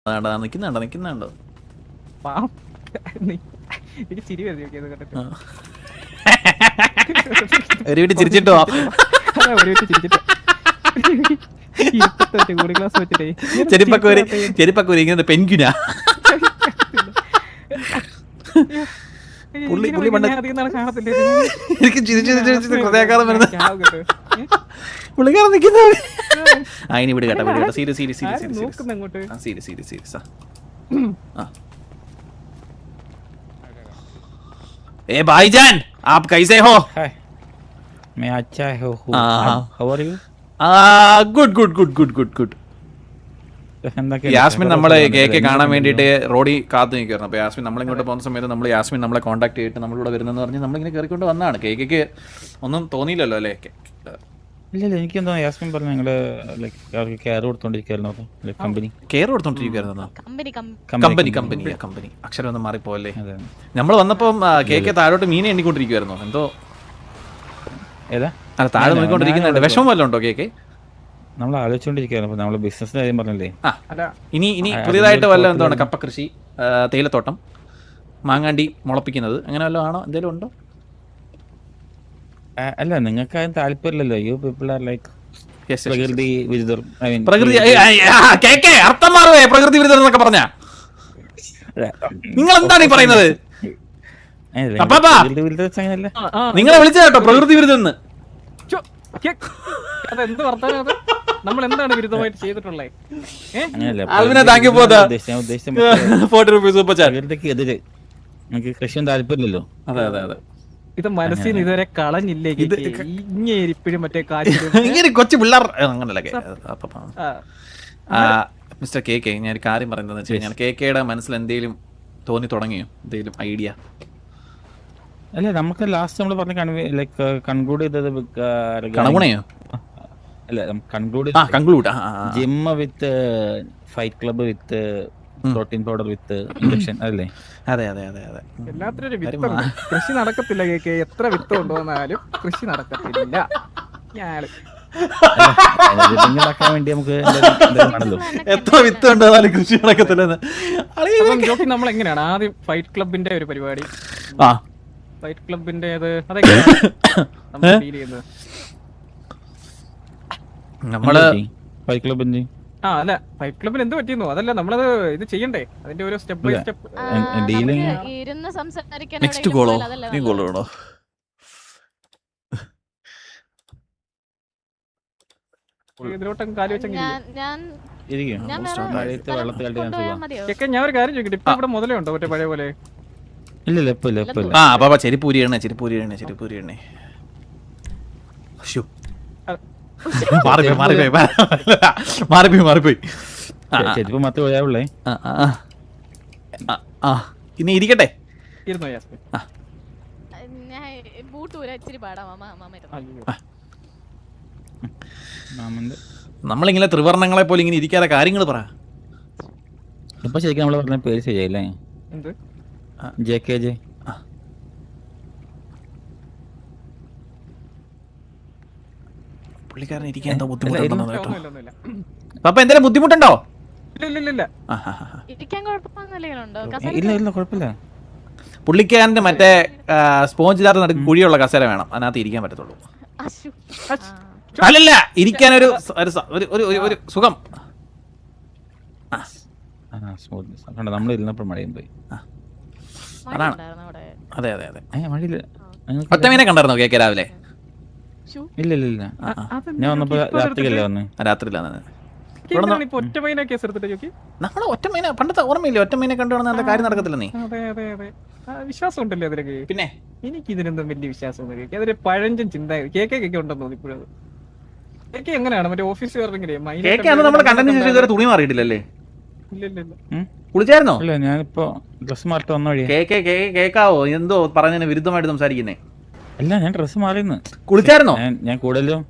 നിക്കുന്നുണ്ടോ ഒരു വീട്ടിൽ ചിരിച്ചിട്ടോ ചെരുപ്പക്കൂരി ഇങ്ങനെ പെൻഗ്വിനാ എനിക്ക് ചിരിച്ചു ഹൃദയാഘാതം വരുന്നത് പുള്ളിക്കാരൻ നിൽക്കുന്ന അതിന് വിട് കേട്ടോ വിട് കേട്ടോ സീരിയസ് ए भाईजान आप कैसे हो? मैं अच्छा हूँ। How are you? Good Yasmin നമ്മളെ കേക്ക് കാണാൻ വേണ്ടിയിട്ട് റോഡിൽ കാത്തു നിൽക്കുകയായിരുന്നു. അപ്പോൾ യാസ്മിൻ നമ്മളിങ്ങോട്ട് പോകുന്ന സമയത്ത് യാസ്മിൻ നമ്മളെ കോൺടാക്ട് ചെയ്തിട്ട് നമ്മളിവിടെ വരുന്നതെന്ന് പറഞ്ഞ് നമ്മളിങ്ങനെ കയറിക്കൊണ്ട് വന്നതാണ്. കേക്ക് ഒന്നും തോന്നിയില്ലല്ലോ അല്ലേ? ഇല്ല എനിക്കെന്താ യാസ്മിൻ പറഞ്ഞു നിങ്ങള് കെയർ കൊടുത്തോണ്ടിരിക്കുന്നു. കെയർ കൊടുത്തോണ്ടിരിക്കുന്നു. കമ്പനി അക്ഷരം ഒന്നും മാറിപ്പോല്ലേ? നമ്മൾ വന്നപ്പം കേക്ക് താഴോട്ട് മീനെ എണ്ണിക്കൊണ്ടിരിക്കുവായിരുന്നു. എന്തോ താഴെ നോക്കിക്കൊണ്ടിരിക്കുന്നുണ്ട്. വിഷമം വല്ലതും ഉണ്ടോ കേക്ക്? നമ്മൾ ആലോചിച്ചോണ്ടിരിക്കുകയായിരുന്നു നമ്മള് ബിസിനസിന്റെ കാര്യം പറഞ്ഞല്ലേ. ഇനി പുതിയതായിട്ട് വല്ല എന്താണ് കപ്പ കൃഷി, തേയിലത്തോട്ടം, മാങ്ങാണ്ടി മുളപ്പിക്കുന്നത് അങ്ങനെ വല്ലതും ആണോ? എന്തെങ്കിലും ഉണ്ടോ? അല്ല നിങ്ങൾക്ക് അതിന് താല്പര്യമില്ലല്ലോ. യു പീപ്പിൾ ആർ ലൈക്ക് പ്രകൃതി വിരുദ്ധർ. അർത്ഥം മാറുവേ പ്രകൃതി വിരുദ്ധർ എന്നൊക്കെ പറഞ്ഞ നിങ്ങൾ എന്താണ് ഈ പറയുന്നത്? നിങ്ങളെ വിളിച്ച കേട്ടോ പ്രകൃതി വിരുദ്ധെന്ന്. നമ്മൾ എന്താണ് വിരുദ്ധമായിട്ട് ചെയ്തിട്ടുള്ളത്? കൃഷിയും താല്പര്യമില്ലല്ലോ. അതെ ഇത് മനസ്സിന് ഇതുവരെ കളഞ്ഞില്ലേ? ഇപ്പോഴും മറ്റേ കൊച്ചു പിള്ളേർ അങ്ങനല്ലേ. മിസ്റ്റർ കെ കെ, ഞാൻ ഒരു കാര്യം പറയുന്നത് വെച്ച് കഴിഞ്ഞാൽ കെയുടെ മനസ്സിൽ എന്തെങ്കിലും തോന്നി തുടങ്ങിയോ? എന്തെങ്കിലും ഐഡിയ? അല്ല നമുക്ക് ലാസ്റ്റ് നമ്മൾ പറഞ്ഞ കൺക്ലൂഡ് ചെയ്തത് conclude gym with fight club with protein powder with injection അല്ലേ? അതെ എല്ലാത്തിനും ഒരു വിത്ത്. കൃഷി നടക്കത്തില്ല കേക്ക്. എത്ര വിത്ത് കൊണ്ടുവന്നാലും കൃഷി നടക്കത്തില്ല. വേണ്ടി നമുക്ക് എത്ര വിത്ത് കൊണ്ടുവന്നാലും കൃഷി നടക്കത്തില്ല. നമ്മൾ എങ്ങനെയാണ് ആദ്യം ഫൈറ്റ് ക്ലബിന്റെ ഒരു പരിപാടി? ഫൈറ്റ് ക്ലബിന്റെ നമ്മള് ഫൈറ്റ് ക്ലബിന്റെ അല്ല ഫൈറ്റ് ക്ലബിന് എന്ത് പറ്റിയെന്നോ അതല്ല നമ്മളത് ഇത് ചെയ്യണ്ടേ? അതിന്റെ ഒരു സ്റ്റെപ്പ് ബൈ സ്റ്റെപ്പ് നെക്സ്റ്റ് ഗോളോ നീ ഗോളോ വേണോ? ഇതിലോട്ടും കാലി വെച്ചെങ്കിൽ ഞാൻ ഒരു കാര്യം ചോദിക്കട്ടെ, ഇപ്പൊ ഇവിടെ മുതലേ ഉണ്ടോ മറ്റേ പഴയ പോലെ? ഇല്ല ചെരിപ്പൂരി എണ്ണ മാറിപ്പോയി. ചെരുപ്പ് മാത്രമേ പോയാവുള്ളേ. ഇനി ഇരിക്കട്ടെ. നമ്മളിങ്ങനെ ത്രിവർണ്ണങ്ങളെ പോലെ ഇങ്ങനെ ഇരിക്കാതെ കാര്യങ്ങൾ പറ. ഇപ്പൊ ശരിക്കും നമ്മള് പറഞ്ഞ പേര് ശരിയല്ലേ? JKJ. പുള്ളിക്കാരൻ ഇരിക്കാൻ എന്തോ ബുദ്ധിമുട്ടുണ്ടോ കേട്ടോ. അപ്പൊ എന്തെങ്കിലും ബുദ്ധിമുട്ടുണ്ടോ? ഇല്ല കുഴപ്പമില്ല. പുള്ളിക്കാരന്റെ മറ്റേ സ്പോഞ്ച് ഇല്ലാത്ത നടുക്ക് കുഴിയുള്ള കസേര വേണം, അതിനകത്ത് ഇരിക്കാൻ പറ്റത്തുള്ളൂ. അല്ലല്ല, ഇരിക്കാനൊരു സുഖം. നമ്മൾ ഇരുന്നപ്പോൾ മഴയും പോയി. അതാണ്. അതെ ഒറ്റമീനെ കണ്ടായിരുന്നോ കേക്ക് രാവിലെ? ഇല്ല ഞാൻ വന്നപ്പോ രാത്രിയല്ലേ വന്ന്. രാത്രിയിലാണ് നമ്മള് ഒറ്റമീനെ പണ്ടത്തെ ഓർമ്മയില്ലേ? ഒറ്റമീനെ കണ്ടു നല്ല കാര്യം നടക്കത്തില്ല. നീ വിശ്വാസം ഉണ്ടല്ലോ അതിലൊക്കെ? പിന്നെ എനിക്ക് ഇതിനെന്തും വലിയ വിശ്വാസം അതൊരു പഴഞ്ചൻ ചിന്ത കേക്കൊക്കെ ഉണ്ടെന്ന് തോന്നി. ഇപ്പോഴും കേക്ക് എങ്ങനെയാണ് മറ്റേ ഓഫീസ് തുണി മാറിയിട്ടില്ലല്ലേ? ഇല്ല കുളിച്ചായിരുന്നോ? ഇല്ല ഞാനിപ്പോ ഡ്രസ് മാറ്റി വന്ന വഴി. കേക്കാവോ എന്തോ പറഞ്ഞതിന് വിരുദ്ധമായിട്ട് സംസാരിക്കുന്നേ? അല്ല ഞാൻ ഡ്രസ് മാറിയെന്ന്. കുളിച്ചായിരുന്നോ? ഞാൻ കൂടുതലും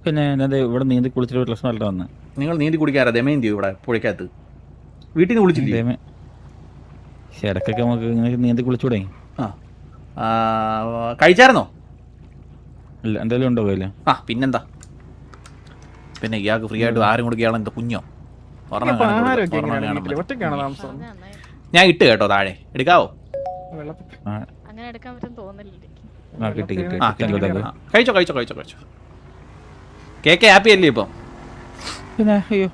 പിന്നെ ഇവിടെ നീന്തി കുളിച്ചിട്ട് ഡ്രസ് മാറ്റി വന്ന്. നിങ്ങൾ നീന്തി കുടിക്കാറാ? ദമയന്തിയോ ഇവിടെ പുഴക്കകത്ത്? വീട്ടിൽ നിന്ന് കുളിച്ചില്ലേ? ഇടക്കൊക്കെ നമുക്ക് ഇങ്ങനെ നീന്തി കുളിച്ചൂടെ? കഴിച്ചായിരുന്നോ? ഇല്ല എന്തെങ്കിലും ഉണ്ടോ കയ്യില്? പിന്നെന്താ? പിന്നെ ഇയാൾക്ക് ഫ്രീ ആയിട്ട് ആരും കൊടുക്കുകയാണ്? എന്താ കുഞ്ഞോ? അപ്പൊ ആഹാരമൊക്കെ എങ്ങനെയാണ് വീട്ടില്? ഒറ്റയ്ക്കാണോ താമസം? ഞാൻ ഇട്ട് കേട്ടോ താഴെ, എടുക്കാവോ? വെള്ളത്തിൽ അങ്ങനെ എടുക്കാൻ പറ്റും തോന്നില്ല. കിട്ടി കിട്ടി ആ കഴിച്ചോ കഴിച്ചോ കഴിച്ചോ കഴിച്ചോ. കേക്ക് ഹാപ്പി അല്ലേ ഇപ്പം? പിന്നെ അയ്യോ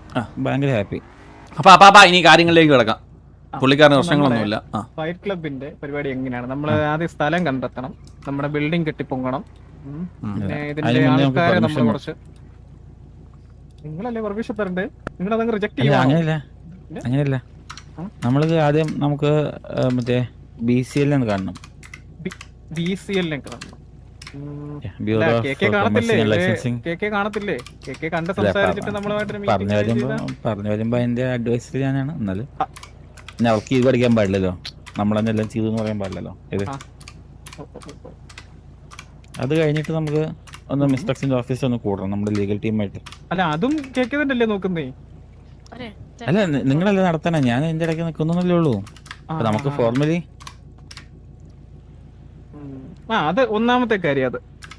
ഭയങ്കര ഹാപ്പി. അപ്പൊ ഇനി കാര്യങ്ങളിലേക്ക് കിടക്കാം. പുള്ളിക്കാരന് പ്രശ്നങ്ങളൊന്നുമില്ല. ഫൈറ്റ് ക്ലബിന്റെ പരിപാടി എങ്ങനെയാണ്? നമ്മൾ ആദ്യം സ്ഥലം കണ്ടെത്തണം, നമ്മുടെ ബിൽഡിംഗ് കെട്ടിപ്പൊങ്ങണം, പിന്നെ ഇതിന്റെ ആൾക്കാരെ നമ്മൾ കുറച്ച്. നിങ്ങളല്ലേ പെർമിഷൻ തരണ്ടേ? നിങ്ങൾ അതങ്ങ് റിജക്ട് ചെയ്യാം. അങ്ങനെയല്ല, നമ്മൾക്ക് ആദ്യം നമുക്ക് മറ്റേ BCL കാണണം. BCL കാണണം. ബ്യൂറോ ഓഫ് കമേഴ്സിയൽ ലൈസൻസിങ് കാണത്തില്ലേ? കണ്ട് സംസാരിച്ചിട്ട് നമ്മളുമായിട്ടൊരു പറഞ്ഞു വരുമ്പോ അതിന്റെ അഡ്വൈസറി ഞാനാണ്. എന്നാലും പിന്നെ അവർക്ക് ഇത് പഠിക്കാൻ പാടില്ലല്ലോ, നമ്മളെന്നെ എല്ലാം ചെയ്തു എന്ന് പറയാൻ പാടില്ലല്ലോ. ഇത് അത് കഴിഞ്ഞിട്ട് നമുക്ക് ഒന്ന് മിസ്റ്റർ എക്സിന്റെ ഓഫീസിൽ ഒന്ന് കൂടണം നമ്മുടെ ലീഗൽ ടീമായിട്ട്. അല്ല അതും കേൾക്കുന്നതല്ലേ നോക്കുന്നേ? അല്ല നിങ്ങളല്ലേ നടത്തണേ, ഞാൻ എന്റെ ഇടയ്ക്ക് നിൽക്കുന്നല്ലേ ഉള്ളൂ. അപ്പൊ നമുക്ക് ഫോർമലി അത് ഒന്നാമത്തെ കാര്യം. അത്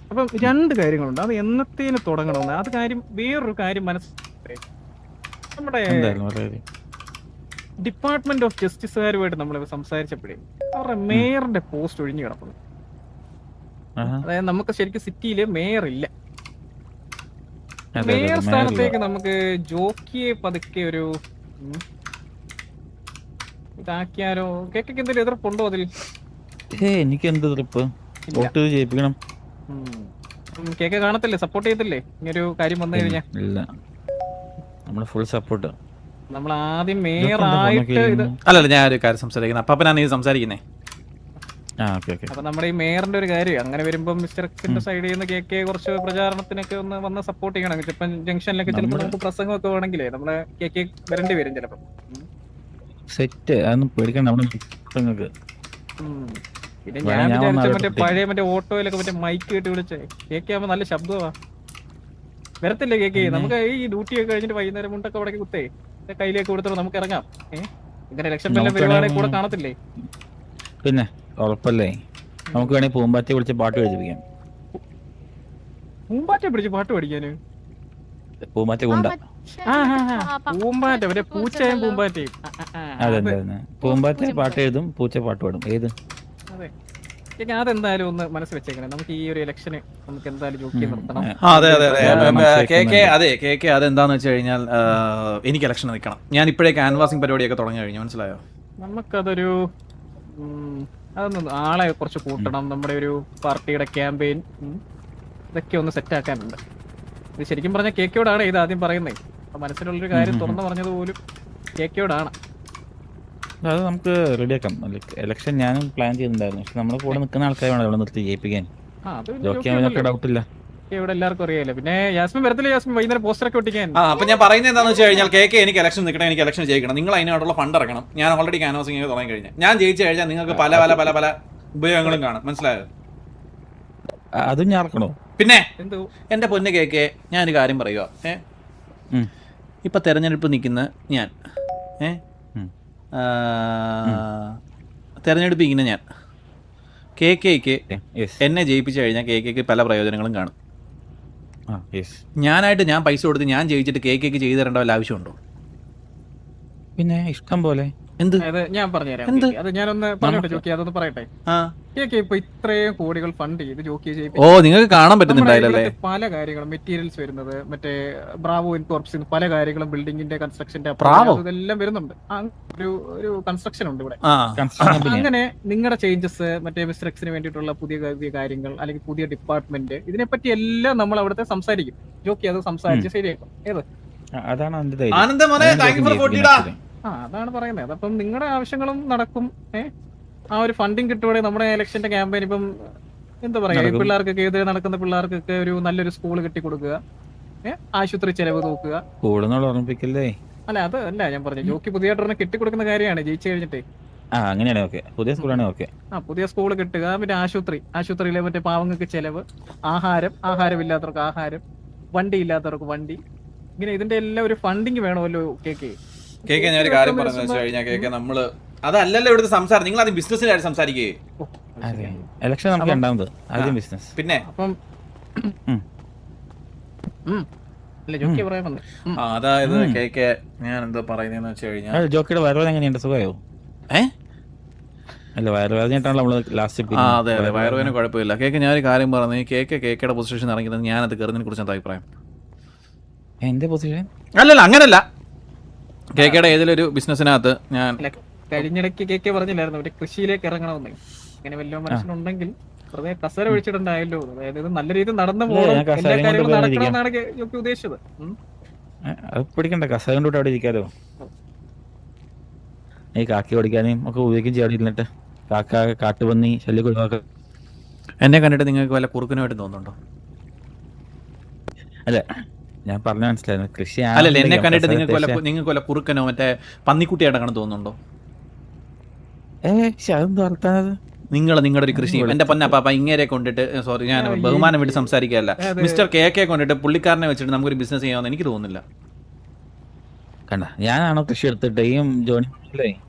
അപ്പം 2 കാര്യങ്ങളുണ്ട്. അത് എന്നത്തേന് തുടങ്ങണമെന്ന്. അത് കാര്യം വേറൊരു കാര്യം മനസ്സിലായി. നമ്മുടെ ഡിപ്പാർട്ട്മെന്റ് ഓഫ് ജസ്റ്റിസുകാരുമായിട്ട് നമ്മൾ സംസാരിച്ചപ്പോഴേ അവരുടെ മേയറിന്റെ പോസ്റ്റ് ഒഴിഞ്ഞു കിടക്കുന്നു. അതായത് നമുക്ക് ശരിക്കും സിറ്റിയില് മേയർ ഇല്ല. മേയർ സ്ഥാനത്തേക്ക് നമുക്ക് ജോക്കിയെ പതുക്കെ ഒരു ഇതാക്കിയാലോ? കേക്കൊക്കെ എന്തെങ്കിലും എതിർപ്പുണ്ടോ അതിൽ? എനിക്ക് എന്ത് എതിർപ്പ്? വോട്ട് ചെയ്യിപ്പിക്കണം. കേക്ക് കാണത്തില്ലേ? സപ്പോർട്ട് ചെയ്യത്തില്ലേ ഇങ്ങനൊരു കാര്യം വന്നു കഴിഞ്ഞാൽ? ഇല്ല, നമ്മള് ഫുൾ സപ്പോർട്ട്. നമ്മൾ ആദ്യം മേയർ ആയിട്ട് ഇത് അല്ലല്ല, ഞാൻ ഒരു കാര്യം സംസാരിക്കുന്നത്. അപ്പൊ ഞാൻ ഇത് സംസാരിക്കുന്നേ. അപ്പൊ നമ്മുടെ ഈ മേയറിന്റെ ഒരു കാര്യം അങ്ങനെ വരുമ്പോ മിസ്റ്റർ എക്സിന്റെ സൈഡിൽ നിന്ന് കേക്ക് കുറച്ച് പ്രചാരണത്തിനൊക്കെ ഒന്ന് വന്ന് സപ്പോർട്ട് ചെയ്യണം. ചിലപ്പം ജംഗ്ഷനിലൊക്കെ ചിലപ്പോൾ നമുക്ക് പ്രസംഗമൊക്കെ വേണമെങ്കിലേ നമ്മളെ കേക്ക് വരേണ്ടി വരും ചിലപ്പം. സെറ്റ് അതൊന്നും പേടിക്കണം. നമ്മുടെ പിന്നെ ഞാൻ വിചാരിച്ച മറ്റേ പഴയ ഓട്ടോയിലൊക്കെ മറ്റേ മൈക്ക് കേട്ട് വിളിച്ചേ കേക്ക് ആകുമ്പോ നല്ല ശബ്ദമാ. വരത്തില്ലേ കേക്ക്? നമുക്ക് ഈ ഡ്യൂട്ടി ഒക്കെ കഴിഞ്ഞിട്ട് വൈകുന്നേരം മുണ്ടൊക്കെ അവിടെ കുത്തേ കയ്യിലേക്ക് കൊടുത്തിട്ട് നമുക്ക് ഇറങ്ങാം. ഇങ്ങനെ ഇലക്ഷൻ പരിപാടി കൂടെ കാണത്തില്ലേ? പിന്നെ ഉറപ്പല്ലേ, നമുക്ക് വേണമെങ്കിൽ പൂമ്പാറ്റയെ വിളിച്ച് പാട്ട് പഠിപ്പിക്കാം. പൂമ്പാറ്റയെ പിടിച്ച് പാട്ട് പഠിക്കാന്? പൂമ്പാറ്റ കൊണ്ട പൂമ്പാറ്റ മറ്റേ പൂച്ചയും പൂമ്പാറ്റയും. അതെ പൂമ്പാറ്റ പാട്ട് എഴുതും, പൂച്ച പാട്ട് പാടും. ഏത്? അതെ, അതെന്തായാലും ഒന്ന് മനസ്സിൽ വെച്ചേക്കണം. നമുക്ക് ഈ ഒരു ഇലക്ഷന് നമുക്ക് എന്തായാലും ജോക്കി നിർത്തണം. അതെ കേക്ക് അതെന്താന്ന് വെച്ച് കഴിഞ്ഞാൽ എനിക്ക് ഇലക്ഷൻ നിൽക്കണം. ഞാൻ ഇപ്പോഴേ ക്യാൻവാസിംഗ് പരിപാടിയൊക്കെ തുടങ്ങി കഴിഞ്ഞു, മനസ്സിലായോ? നമുക്കതൊരു അതൊന്ന് ആളെ കുറച്ച് കൂട്ടണം. നമ്മുടെ ഒരു പാർട്ടിയുടെ ക്യാമ്പയിൻ ഇതൊക്കെ ഒന്ന് സെറ്റ് ആക്കാനുണ്ട്. ഇത് ശരിക്കും പറഞ്ഞാൽ കേക്കോടാണ് ഇത് ആദ്യം പറയുന്നത്. മനസ്സിലുള്ളൊരു കാര്യം തുറന്നു പറഞ്ഞത് പോലും കേക്കോടാണ്. അത് നമുക്ക് റെഡിയാക്കാം. ഇലക്ഷൻ ഞാനും പ്ലാൻ ചെയ്തിട്ടുണ്ടായിരുന്നു, പക്ഷെ നമ്മുടെ കൂടെ നിൽക്കുന്ന ആൾക്കാരെ വേണം അവിടെ നിർത്തി ജയിപ്പിക്കാൻ. ഡൗട്ടില്ല, ഇവിടെ എല്ലാവർക്കും അറിയാലോ. പിന്നെ യാസ്മിൻ വരത്തില്ല? യാസ്മിൻ വൈകുന്നേരം പോസ്റ്ററൊക്കെ ഒട്ടിക്കാൻ. അപ്പൊ ഞാൻ പറയുന്നത് എന്താണെന്ന് വെച്ച് കഴിഞ്ഞാൽ കേക്ക് എനിക്ക് ഇലക്ഷൻ നിൽക്കണം, എനിക്ക് ഇലക്ഷൻ ജയിക്കണം. നിങ്ങൾ അതിനായിട്ടുള്ള ഫണ്ട് ഇറക്കണം. ഞാൻ ഓൾറെഡി ക്യാൻവാസിംഗ് തുടങ്ങി കഴിഞ്ഞാൽ ഞാൻ ജയിച്ചു കഴിഞ്ഞാൽ നിങ്ങൾക്ക് പല പല പല പല ഉപയോഗങ്ങളും കാണും, മനസ്സിലായോ? അതും ഞാൻ ഇറക്കണോ? പിന്നെ എന്റെ പൊന്ന് കേക്ക്, ഞാനൊരു കാര്യം പറയുക. ഇപ്പൊ തെരഞ്ഞെടുപ്പ് നിൽക്കുന്ന ഞാൻ തെരഞ്ഞെടുപ്പ് ഇങ്ങനെ ഞാൻ കേക്ക് എന്നെ ജയിപ്പിച്ചു കഴിഞ്ഞാൽ കേക്ക് പല പ്രയോജനങ്ങളും കാണും. ഞാനായിട്ട് ഞാൻ പൈസ കൊടുത്ത് ഞാൻ ജയിച്ചിട്ട് കേക്ക് ചെയ്തു തരേണ്ട വല്ല ആവശ്യമുണ്ടോ? പിന്നെ ഇഷ്ടം പോലെ. എന്ത്? ഞാൻ പറഞ്ഞുതരാം. അത് ഞാനൊന്ന് പറഞ്ഞോട്ടെ ജോക്കി, അതൊന്ന് പറയട്ടെ. കേക്ക് ഇപ്പൊ ഇത്രയും കോടികൾ ഫണ്ട് ചെയ്ത് ജോക്കി ചെയ്യിപ്പിച്ചു. ഓ, നിങ്ങൾക്ക് കാണാൻ പറ്റുന്നുണ്ടായില്ലേ? പല കാര്യങ്ങളും മെറ്റീരിയൽസ് വരുന്നത് മറ്റേ ബ്രാവോ ഇൻകോർപ്സ് പല കാര്യങ്ങളും ബിൽഡിംഗിന്റെ കൺസ്ട്രക്ഷന്റെ ഇതെല്ലാം വരുന്നുണ്ട്. ഒരു കൺസ്ട്രക്ഷൻ ഉണ്ട് ഇവിടെ. അങ്ങനെ നിങ്ങളുടെ ചേഞ്ചസ് മറ്റേ മിസ്റ്റർ എക്സിന് വേണ്ടിയിട്ടുള്ള പുതിയ കാര്യങ്ങൾ അല്ലെങ്കിൽ പുതിയ ഡിപ്പാർട്ട്മെന്റ് ഇതിനെപ്പറ്റി എല്ലാം നമ്മൾ അവിടുത്തെ സംസാരിക്കും. ജോക്കി അത് സംസാരിച്ച് ശരിയാക്കും. ഏത്? അതാണ് അതാണ് പറയുന്നത്. അതപ്പം നിങ്ങളുടെ ആവശ്യങ്ങളും നടക്കും. ആ ഒരു ഫണ്ടിങ് കിട്ടുവാണെങ്കിൽ നമ്മുടെ ഇലക്ഷന്റെ ക്യാമ്പയിൻ ഇപ്പം എന്താ പറയാ, പിള്ളേർക്കൊക്കെ എതിരെ നടക്കുന്ന പിള്ളേർക്കൊക്കെ ഒരു നല്ലൊരു സ്കൂൾ കെട്ടി കൊടുക്കുക, ആശുപത്രി ചെലവ് നോക്കുക. ഓർമ്മിപ്പിക്കല്ലേ? അല്ല അത് അല്ല ഞാൻ പറഞ്ഞു, ജോക്കി പുതിയതായിട്ട് കെട്ടിക്കൊടുക്കുന്ന കാര്യമാണ് ജയിച്ചു കഴിഞ്ഞിട്ട്. അങ്ങനെയാണ്. പുതിയ സ്കൂളാണ്. പുതിയ സ്കൂൾ കിട്ടുക, പിന്നെ ആശുപത്രിയിലെ മറ്റേ പാവങ്ങൾക്ക് ചെലവ്, ആഹാരമില്ലാത്തവർക്ക് ആഹാരം, വണ്ടി ഇല്ലാത്തവർക്ക് വണ്ടി, ഇങ്ങനെ ഇതിന്റെ എല്ലാം ഒരു ഫണ്ടിങ് വേണമല്ലോ. കേക്ക് ഞാൻ ഒരു കാര്യം പറഞ്ഞു വെച്ച് കഴിഞ്ഞാൽ കേക്ക് നമ്മള് അതല്ലല്ലോ ഇവിടുത്തെ സംസാരം. നിങ്ങൾ ആദ്യം ബിസിനസിന്റെ കാര്യം സംസാരിക്കേ. ഇലക്ഷൻ നമുക്ക് രണ്ടാമത്, ആദ്യം ബിസിനസ്. പിന്നെ അപ്പം അതായത് കേക്ക് ഞാൻ എന്താ പറയുന്നതെന്ന് വെച്ച് കഴിഞ്ഞാൽ ജോക്കിയുടെ വയറുവേദന എങ്ങനെയുണ്ട്? സുഖമായോ? അല്ല വയറുവേദനയായിട്ടാണല്ലോ നമ്മള് ലാസ്റ്റ്. അതെ അതെ, വയറുവേദന കുഴപ്പമില്ല. കേക്ക് ഞാനൊരു കാര്യം പറഞ്ഞു, കേക്കയുടെ പൊസിഷൻ ഇറങ്ങിയത് ഞാനത് കയറുന്നതിനെ കുറിച്ച് എന്താ അഭിപ്രായം? എന്റെ പൊസിഷൻ അല്ലല്ല, അങ്ങനല്ല. കേക്കയുടെ ഏതൊരു ബിസിനസ്സിനകത്ത് ഞാൻ കഴിഞ്ഞിടയ്ക്ക് കേക്ക് പറഞ്ഞില്ലായിരുന്നു ഒരു കൃഷിയിലേക്ക് ഇറങ്ങണമെന്ന്. അങ്ങനെ വല്ല മനസ്സിലുണ്ടെങ്കിൽ വെറുതെ കസര ഒഴിച്ചിട്ടുണ്ടായല്ലോ. അതായത് ഇത് നല്ല രീതിയിൽ നടന്നു പോകണം, എല്ലാ കാര്യങ്ങളും നടക്കണമെന്നാണ് ജോക്കി ഉദ്ദേശിച്ചത്. അത് പിടിക്കണ്ട, കസര കൊണ്ടിട്ട് അവിടെ ഇരിക്കാലോ. ഈ കാക്കി ഓടിക്കാനും ഒക്കെ ഉപയോഗിക്കും ചെയ്യാൻ ഇരുന്നിട്ട്. കാക്ക കാട്ടുപന്നി ശല്യം ഒഴിവാക്കുക. എന്നെ കണ്ടിട്ട് നിങ്ങൾക്ക് വല്ല കുറുക്കനുമായിട്ട് തോന്നുന്നുണ്ടോ? അല്ല ഞാൻ പറഞ്ഞ മനസ്സിലായിരുന്നു. കൃഷി അല്ലല്ല, എന്നെ കണ്ടിട്ട് നിങ്ങൾക്ക് വല്ല കുറുക്കനോ മറ്റേ പന്നിക്കുട്ടിയായിട്ട് കാണാൻ തോന്നുന്നുണ്ടോ? അതെന്താ വർത്താനത്? നിങ്ങളുടെ ഒരു കൃഷി എന്റെ പൊന്നപ്പാപ്പ ഇങ്ങേരെ കൊണ്ടിട്ട്, സോറി ഞാൻ ബഹുമാനം വിട്ട് സംസാരിക്കുകയല്ല, മിസ്റ്റർ കെ കൊണ്ടിട്ട് പുള്ളിക്കാരനെ വെച്ചിട്ട് നമുക്കൊരു ബിസിനസ് ചെയ്യാമെന്ന് എനിക്ക് തോന്നുന്നില്ല. കണ്ട ഞാനാണോ കൃഷി എടുത്തിട്ട് ഈ ജോണി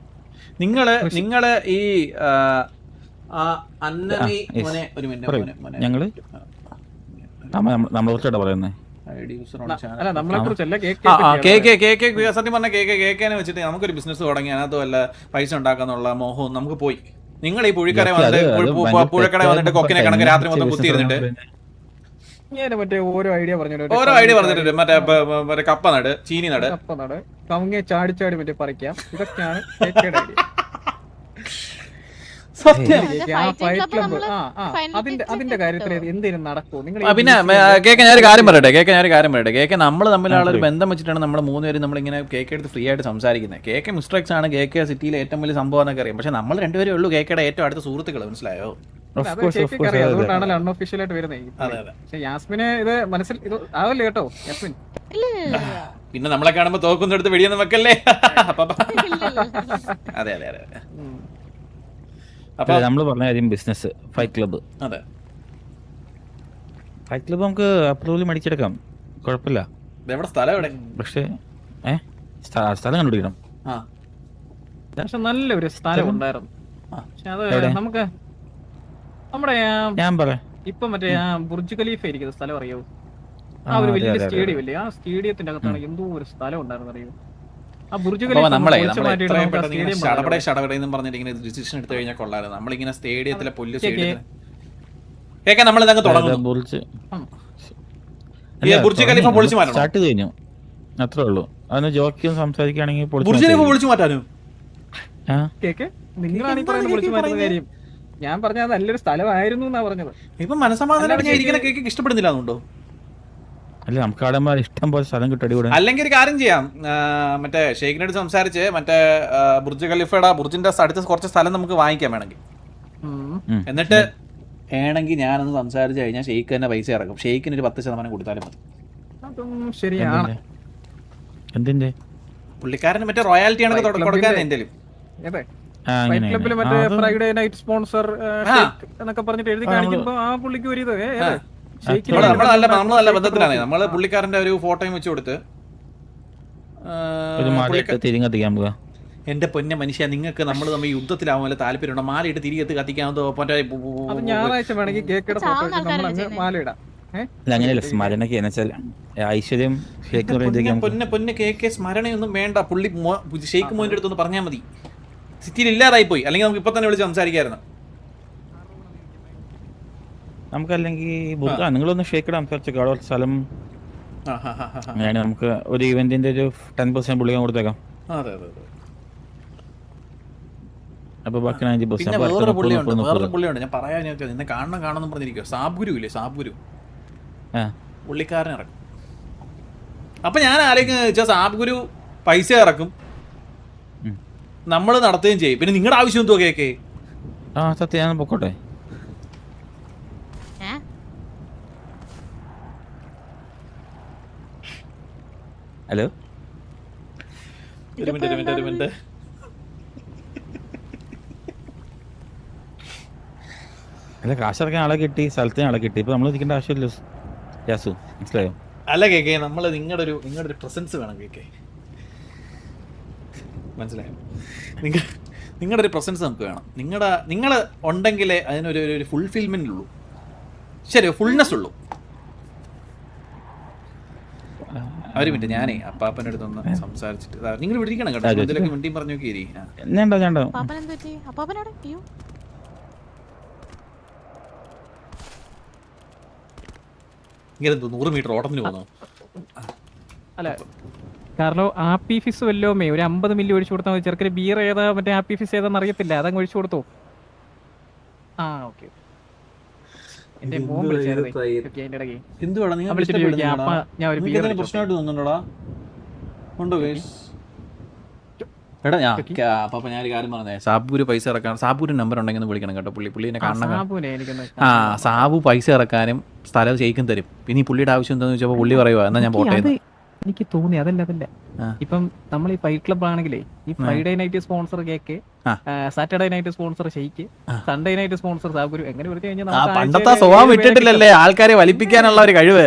നിങ്ങള് ഈ ഞങ്ങള് നമ്മളെ കുറിച്ചാണ് പറയുന്നത്. സത്യം പറഞ്ഞ കേക്കേനെ വെച്ചിട്ട് നമുക്കൊരു ബിസിനസ് തുടങ്ങി അതിനകത്ത് വല്ല പൈസ ഉണ്ടാക്കാന്നുള്ള മോഹവും നമുക്ക് പോയി. നിങ്ങൾ ഈ പുഴക്കട വന്നിട്ട് കൊക്കിനെ കണക്ക് രാത്രി മൊത്തം കുത്തിയിരുന്നിട്ട് ഓരോ ഐഡിയ പറഞ്ഞിട്ടുണ്ട്. മറ്റേ കപ്പ നട്, ചീനി നട്, കവുങ്ങ ചാടി മറ്റേ പറിക്കാം. ഇതൊക്കെയാണ് അതിന്റെ കാര്യത്തിൽ എന്തെങ്കിലും നടക്കുമോ? നിങ്ങൾ പിന്നെ കേക്ക് ഞാനൊരു കാര്യം പറയട്ടെ. കേക്ക് നമ്മൾ തമ്മിലുള്ള ഒരു ബന്ധം വെച്ചിട്ടാണ് നമ്മൾ മൂന്നുപേരും നമ്മളിങ്ങനെ കേക്ക് എടുത്ത് ഫ്രീ ആയിട്ട് സംസാരിക്കുന്നത്. കേക്ക് മിസ്റ്റേക്സ് ആണ്, കേക്ക് സിറ്റിയിലെ ഏറ്റവും വലിയ സംഭവം എന്നൊക്കെ അറിയാം. പക്ഷെ നമ്മൾ രണ്ടുപേരും ഉള്ളൂ കേക്കയുടെ ഏറ്റവും അടുത്ത സുഹൃത്തുക്കൾ, മനസ്സിലായോ? അതുകൊണ്ടാണല്ലോ അൺഒഫീഷ്യൽ ആയിട്ട് വരുന്നത്. യാസ്മിനെ ഇത് മനസ്സിൽ ഇത് ആവല്ലേ കേട്ടോ യാസ്മിൻ. പിന്നെ നമ്മളെ കാണുമ്പോ തോക്കൊന്നും എടുത്ത് വെടിയൊന്നും വെക്കല്ലേ. അതെ അതെ അതെ. അപ്പൊ നമ്മള് പറഞ്ഞ കാര്യം ബിസിനസ് ഫൈറ്റ് ക്ലബ്ബ്. അതെ, ഫൈറ്റ് ക്ലബ്ബ് നമുക്ക് അപ്രൂവൽ മേടിച്ചെടുക്കാം, കുഴപ്പമില്ല. സ്ഥലം എവിടെ? പക്ഷേ സ്ഥലം കണ്ടുപിടിക്കണം. പക്ഷെ നല്ലൊരു സ്ഥലം ഉണ്ടായിരുന്നു. നമുക്ക് നമ്മുടെ ഞാൻ പറയാം ഇപ്പൊ മറ്റേ ബുർജ് ഖലീഫ ഇരിക്കുന്ന സ്ഥലം അറിയാവോ? ആ ഒരു വലിയ സ്റ്റേഡിയം ഇല്ലേ, ആ സ്റ്റേഡിയത്തിന്റെ അകത്താണ് എന്തോ ഒരു സ്ഥലം ഉണ്ടായിരുന്നു, അറിയോ? ആ ബുർജ് ഖലീഫ പറഞ്ഞിട്ട് ഡിസിഷൻ എടുത്തു കഴിഞ്ഞാൽ കൊള്ളായിരുന്നു. നമ്മളിങ്ങനെ സ്റ്റേഡിയത്തിലെ പുല്ല് കേൾക്കാൻ നമ്മൾ ഇതങ്ങ് തുടങ്ങും. ബുർജ് ഖലീഫ പൊളിച്ചു മാറ്റണം, സ്റ്റാർട്ട് കഴിഞ്ഞു, അത്രേ ഉള്ളൂ. അതിന് ജോക്കിയും സംസാരിക്കുകയാണെങ്കിൽ ബുർജ് ഖലീഫ പൊളിച്ചു മാറ്റാനോ? കേക്ക് നിങ്ങളാണ് ഈ പറയുന്നത് പൊളിച്ചു മാറ്റുന്ന കാര്യം. ഞാൻ പറഞ്ഞത് നല്ലൊരു സ്ഥലമായിരുന്നു എന്നാ പറഞ്ഞത്. ഇപ്പൊ മനസ്സമാധാനം കേക്ക് ഇഷ്ടപ്പെടുന്നില്ലാന്നുണ്ടോ? അല്ല നമുക്ക് അവിടെ ഇഷ്ടം പോലെ സ്ഥലം കിട്ടടി കൂടെ. അല്ലെങ്കിൽ ഒരു കാര്യം ചെയ്യാം, മറ്റേ ഷെയ്ഖിനോട് സംസാരിച്ച് മറ്റേ ബുർജ് ഖലീഫയുടെ ബുർജിന്റെ അടുത്ത് കുറച്ച് സ്ഥലം നമുക്ക് വാങ്ങിക്കാം വേണമെങ്കിൽ. എന്നിട്ട് വേണമെങ്കിൽ ഞാനൊന്ന് സംസാരിച്ച് കഴിഞ്ഞാൽ ഷെയ്ഖ് തന്നെ പൈസ ഇറക്കും. ഷെയ്ഖിന് ഒരു 10% കൊടുത്താലും മതി. ശരിയാണ്. എന്തിന്റെ? പുള്ളിക്കാരന് മറ്റേ റോയാലിറ്റി ആണ് കൊടുക്കാൻ എന്തെങ്കിലും. ക്ലബിൽ മറ്റേ ഫ്രൈഡേ നൈറ്റ് സ്പോൺസർ എന്നൊക്കെ പറഞ്ഞിട്ട് എഴുതി കാണിക്കുമ്പോ ആ പുള്ളിക്ക് ഒരു ഇത് നല്ല ബന്ധത്തിലാണ്. നമ്മള് പുള്ളിക്കാരന്റെ ഒരു ഫോട്ടോയും വെച്ച് കൊടുത്ത് എന്റെ പൊന്നെ മനുഷ്യ, നിങ്ങൾക്ക് നമ്മൾ തമ്മിൽ യുദ്ധത്തിലാവുമല്ലോ താല്പര്യമുണ്ടോ? മാലയിട്ട് തിരികത്ത് കത്തിക്കാവുന്നതോ ഞായറാഴ്ച വേണമെങ്കിൽ കേക്കയുടെ ഫോട്ടോ മാലയിടാം. അങ്ങനെയല്ല സ്മരണക്ക് ഐശ്വര്യം പൊന്നെ കേക്ക് സ്മരണയൊന്നും വേണ്ട. പുള്ളി ഷെയ്ഖ് മോന്റെ അടുത്തൊന്ന് പറഞ്ഞാൽ മതി. സിറ്റിയിൽ ഇല്ലാതായി പോയി, അല്ലെങ്കിൽ നമുക്ക് ഇപ്പൊ തന്നെ വിളിച്ച് സംസാരിക്കായിരുന്നു. നമുക്കല്ലെങ്കിൽ നിങ്ങളൊന്ന് ഷേക്കഡ് സംസാരിച്ചേക്കാം. അവിടെ സ്ഥലം അങ്ങനെയാണ്. നമുക്ക് ഒരു ഇവന്റിന്റെ ഒരു 10% പുള്ളിക്കാൻ കൊടുത്തേക്കാം. അപ്പൊ ബാക്കി 90%. വേറൊരു പുള്ളിയുണ്ട്, ഞാൻ പറയാൻ നിന്നെ കാണണം പറഞ്ഞിരിക്കുക. സാബ്ഗുരു ഇല്ലേ, സാബ്ഗുരു പുള്ളിക്കാരൻ ഇറക്കും. അപ്പൊ ഞാൻ ആലോചിക്കുന്ന സാബ്ഗുരു പൈസ ഇറക്കും, നമ്മൾ നടത്തുകയും ചെയ്യും. പിന്നെ നിങ്ങളുടെ ആവശ്യം എന്തോ കേക്ക്? സത്യം, ഞാൻ പൊക്കോട്ടെ. ഹലോ, ഒരു മിനിറ്റ്. അല്ല കാശിറക്കാൻ ആളെ കിട്ടി, സ്ഥലത്തിന് ആളെ കിട്ടി. ഇപ്പൊ നമ്മൾ നിൽക്കേണ്ട ആവശ്യമില്ല യാസു, മനസ്സിലായോ? അല്ല കേക്കേ, നമ്മള് നിങ്ങളുടെ ഒരു പ്രസൻസ് വേണം കേക്കേ, മനസ്സിലായോ? നിങ്ങളുടെ ഒരു പ്രസൻസ് നമുക്ക് വേണം. നിങ്ങൾ ഉണ്ടെങ്കിലേ അതിനൊരു ഫുൾഫിൽമെന്റ് ഉള്ളൂ. ശരി, ഫുൾനെസ് ഉള്ളൂ. ഒരു മിനിറ്റ് ഞാനേ അപ്പാപ്പൻ്റെ അടുത്തൊന്ന് സംസാരിച്ചിട്ട് നിങ്ങൾ ഇവിടെ ഇരിക്കണം കേട്ടോ ഇതിലൊക്കെ മിണ്ടിയും പറഞ്ഞു നോക്കിയേരി ഞാണ്ടോ അപ്പാപ്പൻ എന്ത് പറ്റി അപ്പാപ്പനോട് അയ്യോ ഇങ്ങനെ 100 മീറ്റർ ഓട്ടത്തിന് പോകുന്നു അല്ല കാരണം ആപ്പി ഫിസ് വല്ലോമേ ഒരു 50 മില്ലി ഒഴിച്ചു കൊടുത്താൽ മതി. ചെറുക്കന് ബിയർ ഏതാ മറ്റേ ആപ്പി ഫിസ് ഏതാന്ന് അറിയത്തില്ല, അതങ്ങ് ഒഴിച്ചു കൊടുത്തു. ആ ഓക്കെ. എന്റെ മോൻ വിളിച്ചായിരുന്നു അതിന്റെ ഇടയ്ക്ക്. എന്തുവാടാ നിങ്ങൾ വിളിച്ചിട്ട് ചോദിക്കാം അപ്പ ഞാൻ ഒരു ബിയർ പ്രശ്നമായിട്ട് തോന്നുന്നുണ്ടോടാ ഉണ്ടോ ഗൈസ്? എടാ അപ്പൊ ഞാനൊരു കാര്യം പറഞ്ഞേ, സാബുര് പൈസ ഇറക്കാൻ സാബുവിന്റെ നമ്പർ ഉണ്ടെങ്കിൽ ഒന്ന് വിളിക്കണം കേട്ടോ. പുള്ളിനെ കാണണം. സാബു പൈസ ഇറക്കാനും സ്ഥലം ചെയ്യിക്കും തരും. പിന്നെ ഈ പുള്ളിയുടെ ആവശ്യം എന്താണെന്ന് വെച്ചപ്പോൾ പുള്ളി പറയുക എന്നാ ഞാൻ പോട്ടെ. എനിക്ക് തോന്നി അതല്ല ഇപ്പം നമ്മൾ ഈ ഫൈറ്റ് ക്ലബ് ആണെങ്കിലേ ഈ Friday night sponsor cake, Saturday night sponsor shake, Sunday night sponsor സാബുര്, എങ്ങനെ പറഞ്ഞു കഴിഞ്ഞാൽ പണ്ടത്തെ സ്വഭാവം വിട്ടിട്ടില്ലല്ലേ ആൾക്കാരെ വലിപ്പിക്കാനുള്ള ഒരു കഴിവ്.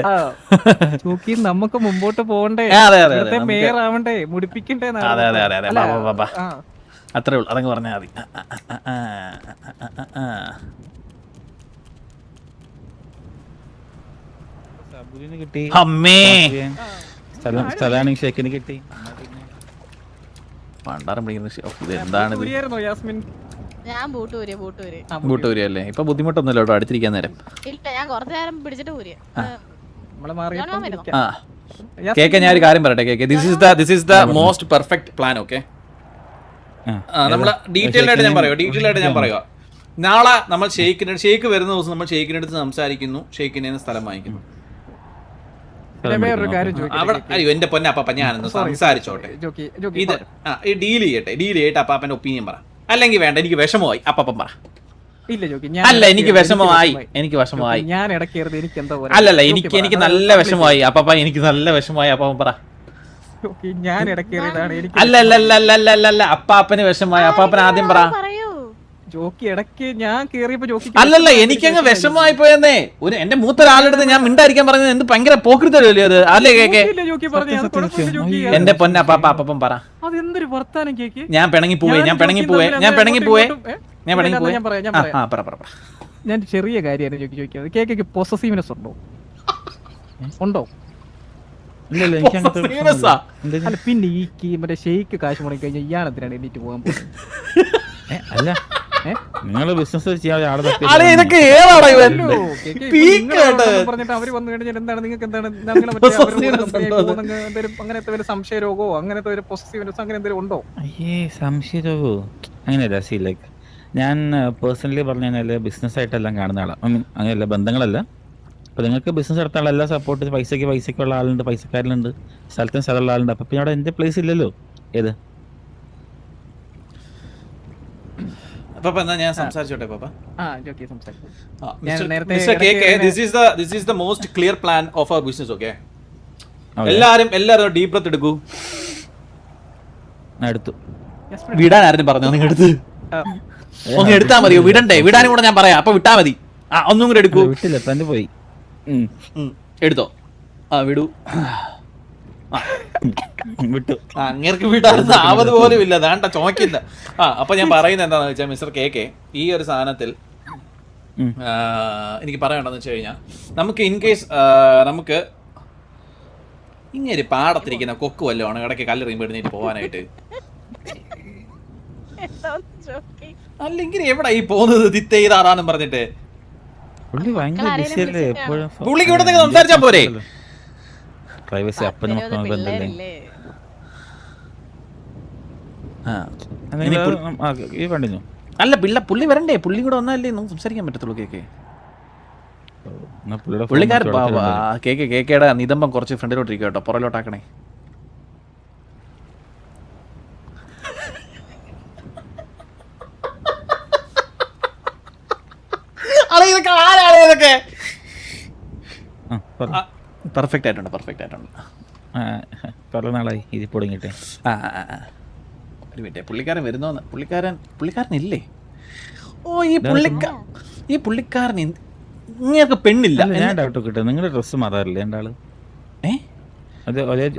ചോക്കി നമുക്ക് മുമ്പോട്ട് പോകണ്ടേ, മേയർ ആവണ്ടേ, മുടിപ്പിക്കണ്ടേ. അത്രേ ഉള്ളു, അതങ്ങ് പറഞ്ഞാൽ മതി. കിട്ടി അമ്മേ സ്ഥലമാണെങ്കിൽ ഷേക്കിന് കിട്ടി. പണ്ടാരം പിടിക്കുന്ന എന്താണിത്? ഞാൻ ബൂട്ടൂരിയല്ലേ? ഇപ്പൊ ബുദ്ധിമുട്ടൊന്നുമില്ല കേട്ടോ അടുത്തിരിക്കാൻ നേരം. ഇല്ല ഞാൻ കുറച്ചു നേരം പിടിച്ചിട്ട് ഊരിയ. കേക്ക് ഞാൻ ഒരു കാര്യം പറയട്ടെ cake, this is the most perfect plan. Okay, നമ്മൾ ഡീറ്റെയിൽ ആയിട്ട് ഞാൻ പറയുക. നാളെ നമ്മൾ ഷെയ്ക്ക് വരുന്ന ദിവസം നമ്മൾ ഷെയ്ക്കിന്റെ അടുത്ത് സംസാരിക്കുന്നു, ഷെയ്ക്കിനെ സ്ഥലം വാങ്ങിക്കുന്നു. അയ്യോ എന്റെ പൊന്നെ അപ്പാപ്പ ഞാനൊന്ന് സംസാരിച്ചോട്ടെ. ഇത് ഡീൽ ചെയ്യട്ടെ അപ്പാപ്പന്റെ ഒപ്പീനിയൻ പറ. അല്ലെങ്കിൽ വേണ്ട എനിക്ക് വിഷമമായി അപ്പാപ്പൻ പറ. അല്ല എനിക്ക് വിഷമമായി ഞാൻ ഇടയ്ക്ക് എനിക്ക് എന്താ അല്ലല്ല എനിക്ക് നല്ല വിഷമമായി അപ്പാപ്പ, എനിക്ക് നല്ല വിഷമമായി അപ്പാപ്പൻ പറ. ഞാൻ ഇടയ്ക്ക് അല്ല അപ്പാപ്പന് വിഷമമായി അപ്പാപ്പൻ ആദ്യം പറ. ജോക്കി ഇടയ്ക്ക് ഞാൻ കേറിയപ്പോ ജോക്കി അല്ലല്ല എനിക്കങ്ങ് വിഷമമായി പോയെന്നേ. എന്റെ മൂത്ത ഒരാളുടെ ഞാൻ മിണ്ടായിരിക്കാൻ പറഞ്ഞത് എന്ത് ഭയങ്കര പോക്കൃത്തല്ലേ അത്? അല്ലേ കേക്ക് എന്റെ പൊന്നെ അപ്പാപ്പ അപ്പൻ പറ. അതെന്തൊരു വർത്താനം കേക്ക്. ഞാൻ പിണങ്ങി പോവേ ഞാൻ ചെറിയ കാര്യമാണ് ജോക്കി ചോദിക്കുന്നത്. കേക്ക് പൊസസീവ്നെസ് ഉണ്ടോ? അല്ല പിന്നെ ഈ മറ്റേ ഷെയ്ക്ക് കാശ് മുടങ്ങി കഴിഞ്ഞാൽ ഇയാളെന്തിനാണ് എണീറ്റ് പോകാൻ പോകുന്നത്? അല്ല നിങ്ങള് ബിസിനസ് ഇതൊക്കെ ഏതാണോ പറഞ്ഞിട്ട് അവര് വന്നു കഴിഞ്ഞാൽ എന്താണ് നിങ്ങൾക്ക് എന്താണ് അങ്ങനത്തെ ഒരു സംശയ രോഗമോ അങ്ങനത്തെ ഒരു പൊസസീവ്നെസ് അങ്ങനെ എന്തെങ്കിലും ഉണ്ടോ? അയ്യേ സംശയമോ അങ്ങനെയല്ല. സി ലൈക്ക് ഞാൻ പേഴ്സണലി പറഞ്ഞു കഴിഞ്ഞാൽ ബിസിനസ് ആയിട്ടെല്ലാം കാണുന്ന ആളാണ്. അങ്ങനെയല്ല ബന്ധങ്ങളല്ല. അപ്പോൾ നിങ്ങൾക്ക് ബിസിനസ് നടത്താൻ ആളെല്ലാം സപ്പോർട്ട് പൈസക്കുള്ള ആളുണ്ട്, പൈസക്കാരിലുണ്ട്, സ്ഥലത്തിന് സ്ഥലമുള്ള ആളുണ്ട്. അപ്പം പിന്നെ അവിടെ എൻ്റെ പ്ലേസ് ഇല്ലല്ലോ. ഏത് ഞാൻ സംസാരിച്ചോട്ടെ പാപ്പ. This is the most clear plan of our business. Okay, എല്ലാരും ഡീപ് ബ്രത്ത് എടുക്കൂ. എടുത്തു. വിടാൻ ആരും പറഞ്ഞോ? നിങ്ങൾ എടുത്ത് ഒന്ന് എടുത്താൽ മതിയോ? വിടാനും കൂടെ ഞാൻ പറയാം. അപ്പൊ വിട്ടാ മതി. ഒന്നും കൂടെ എടുക്കൂ. വിട്ടില്ല, തന്നെ പോയി. എടുത്തോ? വിടൂ. വിട്ടു. അങ്ങേർക്ക് വിടാറുന്ന ആവത് പോലും ഇല്ല. അതാണ്ട ചോദിക്കില്ല. അപ്പൊ ഞാൻ പറയുന്നത് എന്താണെന്ന് വെച്ചാൽ മിസ്റ്റർ കെ ഈ ഒരു സാധനത്തിൽ എനിക്ക് പറയണ്ടെന്ന് വെച്ച് കഴിഞ്ഞാൽ നമുക്ക് ഇൻ കേസ് നമുക്ക് ഇങ്ങനെ പാടത്തിരിക്കുന്ന കൊക്ക് വല്ലതാണ് ഇടയ്ക്ക് കല്ലെറിയുമ്പോൾ എഴുന്നേറ്റ് പോകാനായിട്ട്. അല്ലെങ്കിൽ എവിടെ ഈ പോകുന്നത് തിത്ത ചെയ്താറാന്നും പറഞ്ഞിട്ട് പുള്ളിക്ക് ഇവിടെ നിന്ന് സംസാരിച്ചാ പോരെ? പ്രൈവസി അപ്പനും മക്കളും ബന്ധല്ലേ. അല്ല പുള്ളി വരണ്ടേ? പുള്ളി കൂടെ വന്നാലേ നമുക്ക് സംസാരിക്കാൻ പറ്റത്തുള്ളൂ. പുള്ളിക്കാരൻ കേക്കയുടെ നിതംബം കുറച്ച് ഫ്രണ്ടിലോട്ടിരിക്കും കേട്ടോ, പുറകിലോട്ടാക്കണേ. പെർഫെക്റ്റ് ആയിട്ടുണ്ട്. കുറെ നാളായി ഇത് പൊടിങ്ങിട്ടെ. ഒരു മിനിറ്റ്, പുള്ളിക്കാരൻ വരുന്നോന്ന്. പുള്ളിക്കാരനില്ലേ? ഓ ഈ പുള്ളിക്കാരൻ ഇങ്ങനെ പെണ്ണില്ല. ഞാൻ ഡൗട്ട് കിട്ടും. നിങ്ങളുടെ ഡ്രസ്സ് മാറാറില്ലേ രണ്ടാള്?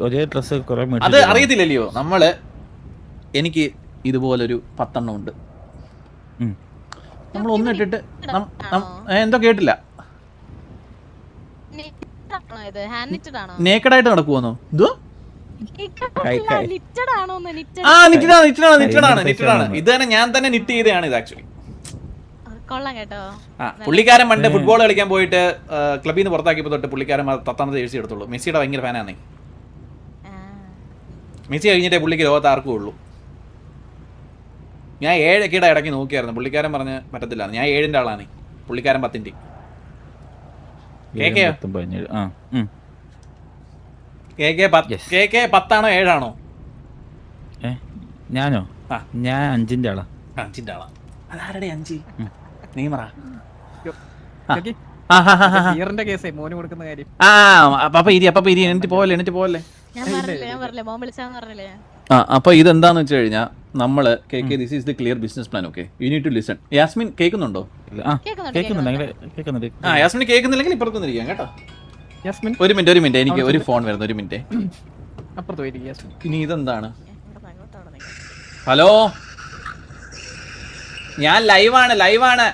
ഒരേ ഡ്രസ്സ് കുറെ അത് അറിയത്തില്ലല്ലോ നമ്മള്. എനിക്ക് ഇതുപോലൊരു 10 എണ്ണം ഉണ്ട്. നമ്മൾ ഒന്നിട്ടിട്ട് എന്തോ കേട്ടില്ല. ഇത് ഹാൻഡ് നിറ്റഡ് ആണോ? നേക്കഡ് ആയിട്ട് നടക്കുവോന്നോ? ഇതോ നിറ്റഡ് ആണോ? നിറ്റഡാണ്. ഇത് തന്നെ ഞാൻ തന്നെ നിറ്റ് ചെയ്തതാണ് ഇത് ആക്ച്വലി. കൊള്ളാം കേട്ടോ. പുള്ളിക്കാരൻ പണ്ട് ഫുട്ബോൾ കളിക്കാൻ പോയിട്ട് ക്ലബിൽ നിന്ന് പുറത്താക്കിയപ്പോൾ തൊട്ട് പുള്ളിക്കാരൻ 10ാമത്തെ ജേഴ്സി എടുത്തുള്ളൂ. മെസ്സിയുടെ ഭയങ്കര ഫാനാണേ. മെസ്സി കഴിഞ്ഞിട്ടേ പുള്ളിക്ക് ലോകത്ത് ആർക്കും ഉള്ളൂ. ഞാൻ 7 ഇടയ്ക്ക് നോക്കിയായിരുന്നു. പുള്ളിക്കാരൻ പറഞ്ഞ് പറ്റത്തില്ല, ഞാൻ 7ന്റെ ആളാണ്, പുള്ളിക്കാരൻ 10ന്റെ. കേക്ക് 10ആണോ 7ആണോ? ഞാനോ? ഞാൻ 5ന്റെ ആളാ. 5ന്റെ ആളാ. അതാരുടെ 5? നെയ്മറ. കേസേ മോന് കൊടുക്കുന്ന കാര്യം. എന്നിട്ട് പോവല്ലേ. ഞാൻ പറഞ്ഞില്ലേ മോൻ വിളിച്ചാന്ന് പറഞ്ഞില്ലേ. അപ്പൊ ഇതെന്താന്ന് വെച്ച് കഴിഞ്ഞാൽ നമ്മള് this is the clear business plan. Okay, you need to listen. Yasmin കേൾക്കുന്നുണ്ടോ? യാസ്മിൻ കേൾക്കുന്നില്ലെങ്കിൽ ഇപ്പുറത്തൊന്നിരിക്കാം കേട്ടോ. ഒരു മിനിറ്റ് എനിക്ക് ഒരു ഫോൺ വരുന്നു. ഒരു മിനിറ്റ്. ഇനി ഇതെന്താണ്? ഹലോ, ഞാൻ ലൈവാണ്.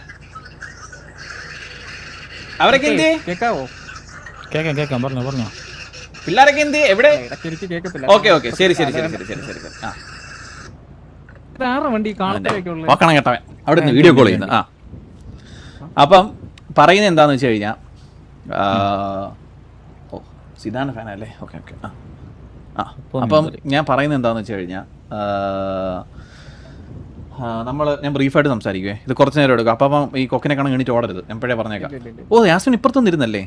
അവരൊക്കെ എന്ത്? കേക്കാവോ? കേക്കാം പറഞ്ഞോ. പിള്ളേരൊക്കെ എന്ത്? എവിടെ? ഓക്കെ ശരി. നോക്കണം കേട്ടോ, അവിടെ നിന്ന് വീഡിയോ കോൾ ചെയ്യുന്നത്. അപ്പം പറയുന്നത് എന്താന്ന് വെച്ച് കഴിഞ്ഞാൽ, സിദാന ഫാനല്ലേ? ഓക്കെ. അപ്പം ഞാൻ പറയുന്നത് എന്താന്ന് വെച്ച് കഴിഞ്ഞാൽ, ഞാൻ ബ്രീഫായിട്ട് സംസാരിക്കുവേ. ഇത് കുറച്ച് നേരം എടുക്കും. അപ്പം ഈ കൊക്കിനെ കാണാൻ എണീറ്റ് ഓടരുത്. ഞാൻ ഇപ്പോഴേ പറഞ്ഞേക്കാം. യാസ്മിൻ ഇപ്പുറത്തൊന്നും ഇരുന്നല്ലേ?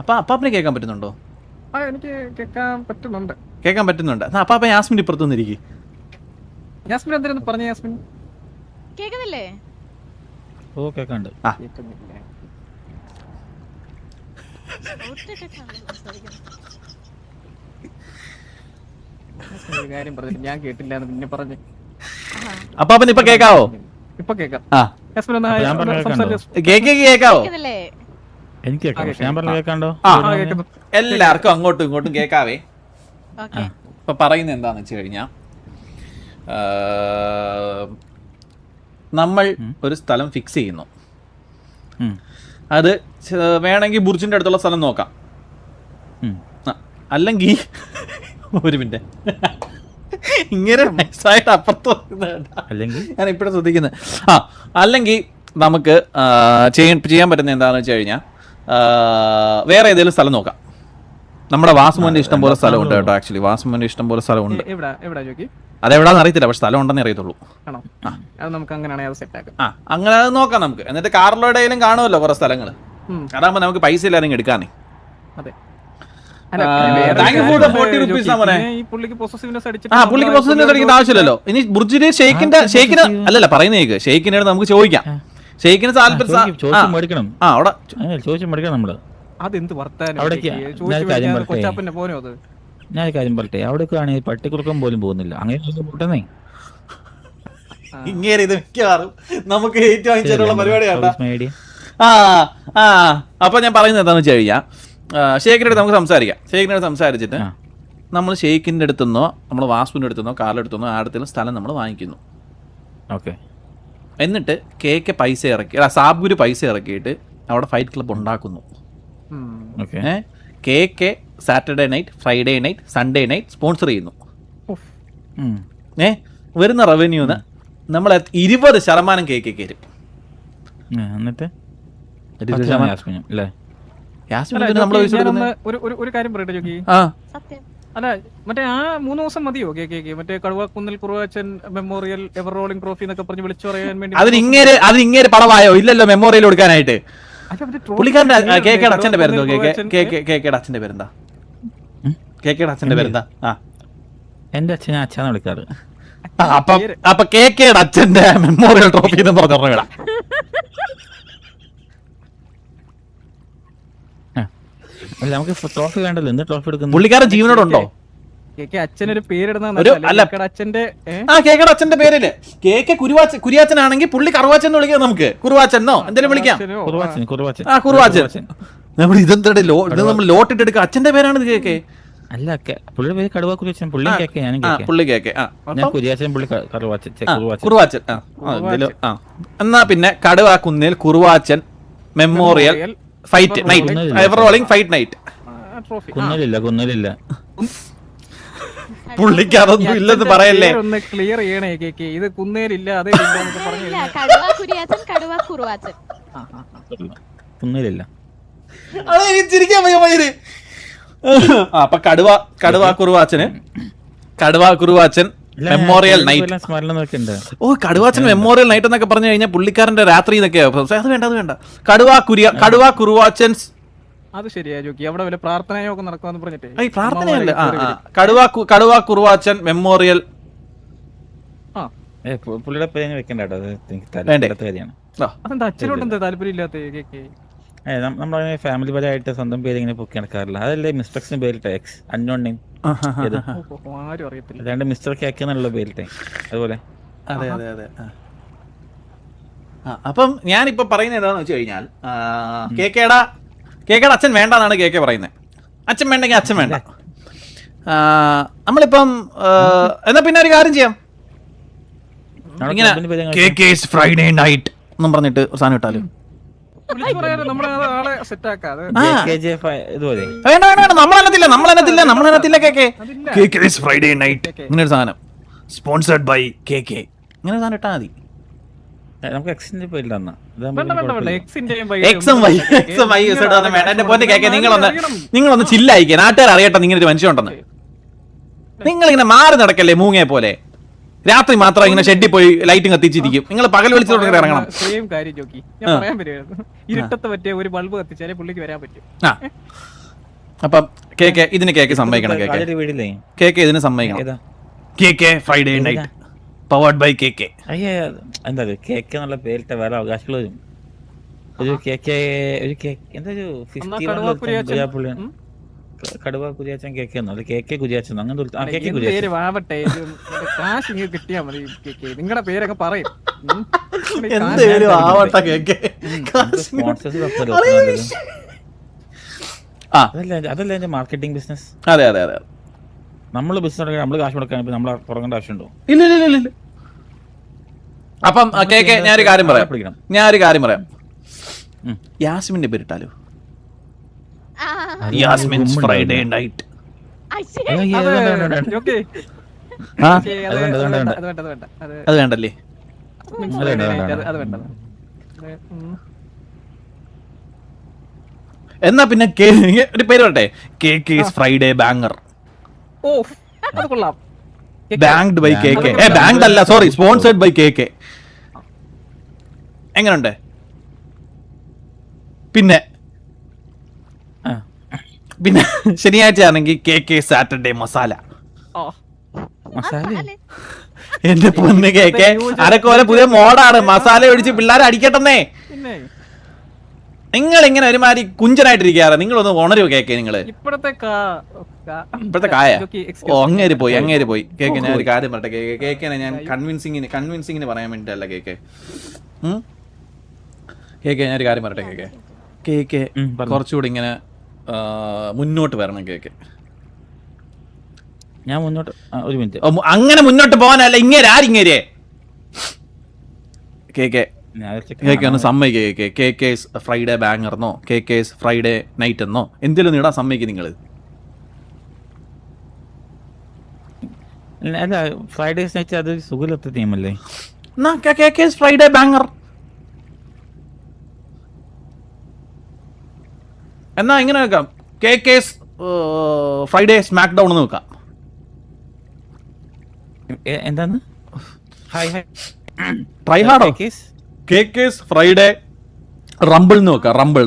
അപ്പാപ്പിനെ കേൾക്കാൻ പറ്റുന്നുണ്ടോ? എനിക്ക് കേൾക്കാൻ പറ്റുന്നുണ്ട്. അപ്പാപ്പ യാസ്മിൻ ഇപ്പുറത്തൊന്നും ഇരിക്കും. യാസ്മിൻ എന്തിനാ പറഞ്ഞ? യാസ്മിൻ കേക്കുന്നില്ലേ? ഓ കേൾക്കാണ്ട്. കാര്യം പറഞ്ഞു, ഞാൻ കേട്ടില്ല എന്ന് പിന്നെ പറഞ്ഞു. അപ്പാപ്പൻ ഇപ്പൊ കേക്കാവോ? ഇപ്പൊ കേക്കാം. കേക്കാവോ? എനിക്ക് കേൾക്കാണ്ടോ? എല്ലാവർക്കും അങ്ങോട്ടും ഇങ്ങോട്ടും കേക്കാവേ. ഇപ്പൊ പറയുന്നത് എന്താന്ന് വെച്ച് കഴിഞ്ഞാ, നമ്മൾ ഒരു സ്ഥലം ഫിക്സ് ചെയ്യുന്നു. അത് വേണമെങ്കിൽ ബുർജിന്റെ അടുത്തുള്ള സ്ഥലം നോക്കാം. അല്ലെങ്കിൽ ഒരു മിനിറ്റ്, ഇങ്ങനെ നൈസായിട്ട് അപ്പുറത്ത് ഞാൻ ഇപ്പോഴും ശ്രദ്ധിക്കുന്നത്. അല്ലെങ്കിൽ നമുക്ക് ചെയ്യാൻ പറ്റുന്ന എന്താണെന്ന് വെച്ച് കഴിഞ്ഞാൽ, വേറെ ഏതെങ്കിലും സ്ഥലം നോക്കാം. നമ്മുടെ വാസുമോന്റെ ഇഷ്ടം പോലെ സ്ഥലമുണ്ട് കേട്ടോ. ആക്ച്വലി വാസുമോന്റെ ഇഷ്ടം പോലെ സ്ഥലമുണ്ട്. അതെവിടാന്ന് അറിയത്തില്ല, പക്ഷെ സ്ഥലം ഉണ്ടെന്ന് അറിയത്തുള്ളൂ. അങ്ങനെ അത് നോക്കാം നമുക്ക്. എന്നിട്ട് കാറിലോടെയും കാണുമല്ലോ കുറെ സ്ഥലങ്ങൾ. അതാകുമ്പോ നമുക്ക് പൈസ ഇല്ലാതെ എടുക്കാനേ. പുള്ളിക്ക് പൊസസീവ്നെസ് അടിക്കുന്ന ആവശ്യമില്ലല്ലോ. ഇനി ബുർജിന് ഷെയ്ക്കിന് അല്ലല്ല പറയുന്നേക്ക്, ഷെയ്ക്കിനെ നമുക്ക് ചോദിക്കാം. ഷെയ്ക്കിന് താല്പര്യം. ഞാൻ കാര്യം പറട്ടെ, അവിടേക്ക് ആണെങ്കിൽ പട്ടിക്കുറുക്കം പോലും പോകുന്നില്ല. അങ്ങനെ പൊട്ടുന്നേ ഇങ്ങനെ ഇത് മിക്കവാറും നമുക്ക് ഏറ്റവും വാങ്ങിച്ചിട്ടുള്ള പരിപാടിയാണ്. അപ്പൊ ഞാൻ പറയുന്നത് എന്താണെന്ന് വെച്ച് കഴിഞ്ഞാൽ, ഷെയ്ക്കിൻ്റെ അടുത്ത് നമുക്ക് സംസാരിക്കാം. ഷെയ്ക്കിൻ്റെ അടുത്ത് സംസാരിച്ചിട്ട് നമ്മൾ ഷെയ്ക്കിൻ്റെ അടുത്തുനിന്നോ നമ്മൾ വാസുവിൻ്റെ അടുത്തുനിന്നോ കാറിൻ്റെ അടുത്തുനിന്നോ ആടത്തിലും സ്ഥലം നമ്മൾ വാങ്ങിക്കുന്നു. ഓക്കെ. എന്നിട്ട് കേക്ക് പൈസ ഇറക്കി, സാബ്ഗുരു പൈസ ഇറക്കിയിട്ട് അവിടെ ഫൈറ്റ് ക്ലബ് ഉണ്ടാക്കുന്നു. Cake Saturday night, Friday night, Sunday night sponsor ചെയ്യുന്നു. വരുന്ന റവന്യൂന്ന് നമ്മൾ 20% കേക്ക് കയറും. എന്നിട്ട് ഒരു കാര്യം പറയട്ടെ ജോക്കി. അല്ല മറ്റേ ആ 3 ദിവസം മതിയോ കേക്ക്? മറ്റേ കടുവാക്കുന്നിൽ Kuruvachan memorial ever rolling trophy എന്നൊക്കെ പറഞ്ഞ് വിളിച്ചു പറയാൻ വേണ്ടി അതിങ്ങനെ പടവായോ? ഇല്ലല്ലോ മെമ്മോറിയൽ കൊടുക്കാനായിട്ട്. പുള്ളിക്കാരന്റെ കേക്കയുടെ അച്ഛന്റെ പേരെന്തോ? കേക്കയുടെ അച്ഛന്റെ പേരെന്താ? കേക്കയുടെ അച്ഛന്റെ പേരെന്താ? എന്റെ അച്ഛനെ അച്ഛനെ വിളിക്കാറ്. അപ്പൊ കേക്കയുടെ അച്ഛന്റെ മെമ്മോറിയൽ ട്രോഫി എന്ന് പറഞ്ഞ നമുക്ക് ട്രോഫി വേണ്ടല്ലോ. എന്ത് ട്രോഫി എടുക്കുന്നു? പുള്ളിക്കാരൻ ജീവനോടുണ്ടോ? അച്ഛനൊരു പേരിടുന്ന കേക്കയുടെ അച്ഛന്റെ പേരില് കേക്ക് കുരിയാച്ചനാണെങ്കിൽ പുള്ളി കറുവാച്ചൻ എന്ന് വിളിക്കാം. നമുക്ക് കുറുവാച്ചനോ എന്തെങ്കിലും വിളിക്കാം. കുറുവാച്ചൻ. നമ്മൾ ഇതെന്താ നമ്മൾ ലോട്ടിട്ട് എടുക്കുക? അച്ഛന്റെ പേരാണ് ഇത് കേക്ക്. അല്ല, പുള്ളിയുടെ പേര് കടുവാ കുരിയാച്ചൻ. പുള്ളി കേക്ക്, ഞാനും പുള്ളി കേക്ക്. കുരിയാച്ചൻ, പുള്ളി കുറുവാച്ചൻ. എന്നാ പിന്നെ കടുവാക്കുന്നിൽ Kuruvachan memorial fight night, ever rolling fight night. Trophy. കുന്നലില്ല പുള്ളിക്ക് അതൊന്നും ഇല്ലെന്ന് പറയല്ലേ. ഒന്ന് ക്ലിയർ ചെയ്യണേ കേക്ക്. ഇത് കുന്നേലില്ല അതേ പറഞ്ഞു. ഇല്ല, കടുവ കുരിയാച്ചൻ, കടുവ കുറുവാച്ചൻ. കുന്നലില്ല. ചിരിക്കാൻ വയ്യ. അപ്പൊ കടുവ കുറുവാച്ചൻ മെമ്മോറിയൽ നൈറ്റ്. ഓ, കടുവാച്ചൻ മെമ്മോറിയൽ നൈറ്റ് എന്നൊക്കെ പറഞ്ഞു കഴിഞ്ഞാൽ പുള്ളിക്കാരന്റെ രാത്രി എന്നൊക്കെയാ. അത് വേണ്ട. കടുവ കുറുവാച്ചൻസ്. അത് ശരിയാ ജോക്കി. അവിടെ വല്ല പ്രാർത്ഥനയൊക്കെ നടക്കുമെന്ന് പറഞ്ഞിട്ടേ. പ്രാർത്ഥനയല്ല. കടുവ കുറുവാച്ചൻ മെമ്മോറിയൽ. പുള്ളിയുടെ പേര് വെക്കണ്ട. അതെന്താ അച്ഛനോട് താല്പര്യം ഇല്ലാത്ത കേക്ക്? നമ്മളങ്ങനെ ഫാമിലി പരമായിട്ട് സ്വന്തം പേര് ഇങ്ങനെ പൊക്കി നടക്കാറില്ല. അതല്ലേ മിസ്റ്റർ പേരിട്ടെ എക്സ് അൺനോൺ നെയിം. ആരും അറിയത്തില്ല. അല്ലാണ്ട് മിസ്റ്റർ കേക്ക് എന്നുള്ള പേരിട്ടെ അതുപോലെ. അതെ. അപ്പം ഞാനിപ്പോ പറയുന്നത് എന്താണെന്ന് വെച്ച് കഴിഞ്ഞാൽ കേക്കയുടെ അച്ഛൻ വേണ്ടെന്നാണ് കേക്കെ പറയുന്നത്. അച്ഛൻ വേണ്ടെങ്കിൽ അച്ഛൻ വേണ്ട. നമ്മളിപ്പം എന്നാ പിന്നെ ഒരു കാര്യം ചെയ്യാം. ഇങ്ങനെ കേക്കേസ് ഫ്രൈഡേ നൈറ്റ് എന്നും പറഞ്ഞിട്ട് സാധനം ഇട്ടാലും വേണ്ട. നമ്മളതില്ല കേക്കേസ് ഫ്രൈഡേ നൈറ്റ് ഇങ്ങനെ ഒരു സാധനം സ്പോൺസർഡ് ബൈ കേക്കെ ഇങ്ങനെ സാധനം ഇട്ടാൽ മതി. നമുക്ക് എക്സിന്റെ പേരിലാണ്. നിങ്ങളൊന്ന് ചില്ലായിക്കേ. നാട്ടുകാർ അറിയട്ടെ ഇങ്ങനെ ഒരു മനുഷ്യനുണ്ടെന്ന്. നിങ്ങളിങ്ങനെ മാറി നടക്കല്ലേ മൂങ്ങയെ പോലെ. രാത്രി മാത്രം ഇങ്ങനെ ഷെഡിൽ പോയി ലൈറ്റും കത്തിച്ചിരിക്കും. നിങ്ങൾ പകൽ വിളിച്ചിട്ട് ഇറങ്ങണം. സെയിം കാര്യം ജോക്കി. ഞാൻ പറയാൻ പറ്റുമായിരുന്നു. ഇരുട്ടത്ത് പറ്റിയ ഒരു ബൾബ് കത്തിച്ചാലേ പുള്ളിക്ക് വരാൻ പറ്റും. അപ്പം ഇതിന് കേക്ക് സമ്മതിക്കണം. കേക്ക് ഇതിന് സമ്മതിക്കണം. Cake Friday night powered by cake. എന്താ കേക്ക് എന്നുള്ള പേരിട്ട വേറെ അവകാശങ്ങൾ വരും. ഒരു കേക്ക് എന്താ ഒരു കടുവ കുരിയാച്ചൻ കേക്ക് അത് കേക്ക് കുരിയാച്ചൻ അങ്ങനെ കിട്ടിയാ മതി. നിങ്ങളുടെ പേരൊക്കെ പറയും. അതല്ല എന്റെ മാർക്കറ്റിംഗ് ബിസിനസ്. അതെ. നമ്മള് ബിസിനസ് നമ്മള് കാശ് കൊടുക്കാൻ നമ്മളെ പുറകേണ്ട ആവശ്യമുണ്ടോ? ഇല്ല. അപ്പം കേക്ക് ഞാനൊരു കാര്യം പറയാം. യാസ്മിന്റെ പേരിട്ടാലോ? Yasmin's Friday night. അത് വേണ്ടല്ലേ? എന്നാ പിന്നെ ഒരു പേര് പറട്ടെ. Cake's Friday banger. Banged by cake. Banged അല്ല, സോറി, സ്പോൺസർഡ് ബൈ കേക്ക്. എങ്ങനുണ്ട്? പിന്നെ ശനിയാഴ്ച ആണെങ്കിൽ കേക്ക് സാറ്റർഡേ മസാല. എന്റെ പൊന്ന് കേക്ക് അരക്കോലെ പുതിയ മോഡാണ്. മസാല ഒഴിച്ച് പിള്ളേരെ അടിക്കട്ടെന്നേ. നിങ്ങൾ ഇങ്ങനെ ഒരുമാതിരി കുഞ്ചനായിട്ടിരിക്കാറ്. നിങ്ങളൊന്ന് ഉണരുവോ കേക്ക്? നിങ്ങള് ഇപ്പോഴത്തെ കായ. ഓ, അങ്ങേര് പോയി. കേക്ക് ഞാൻ ഒരു കാര്യം പറട്ടെ. കേക്കിനെ ഞാൻ കൺവിൻസിങ്ങിന് പറയാൻ വേണ്ടിട്ടല്ല കേക്ക്. ഞാൻ ഒരു കാര്യം പറട്ടെ. കേക്ക് കുറച്ചുകൂടി ഇങ്ങനെ മുന്നോട്ട് വരണം. കേക്ക് ഞാൻ മുന്നോട്ട് ഒരു മിനിറ്റ്. അങ്ങനെ മുന്നോട്ട് പോകാനല്ല. ഇങ്ങേരെ കേക്ക് ഒന്ന് സമ്മതിക്കുക. കേക്കേസ് ഫ്രൈഡേ ബാങ്ങർന്നോ കേക്കേസ് ഫ്രൈഡേ നൈറ്റ് എന്നോ എന്തെങ്കിലും ഇടാൻ സമ്മതിക്കും നിങ്ങൾ? അല്ല, ഫ്രൈഡേസ് നൈറ്റ് അത് സുഖലത്തെ തീമല്ലേ? കേക്കേസ് ഫ്രൈഡേ ബാങ്ങർ എന്നാ ഇങ്ങനെ വെക്കാം. കേക്കേസ് ഫ്രൈഡേ സ്മാക്ക് ഡൗൺ എന്ന് വെക്കാം. എന്താണ് ട്രൈ ഹാർഡോ? കേക്കേസ് ഫ്രൈഡേ റംബിൾ എന്ന് വെക്കാം. റംബിൾ.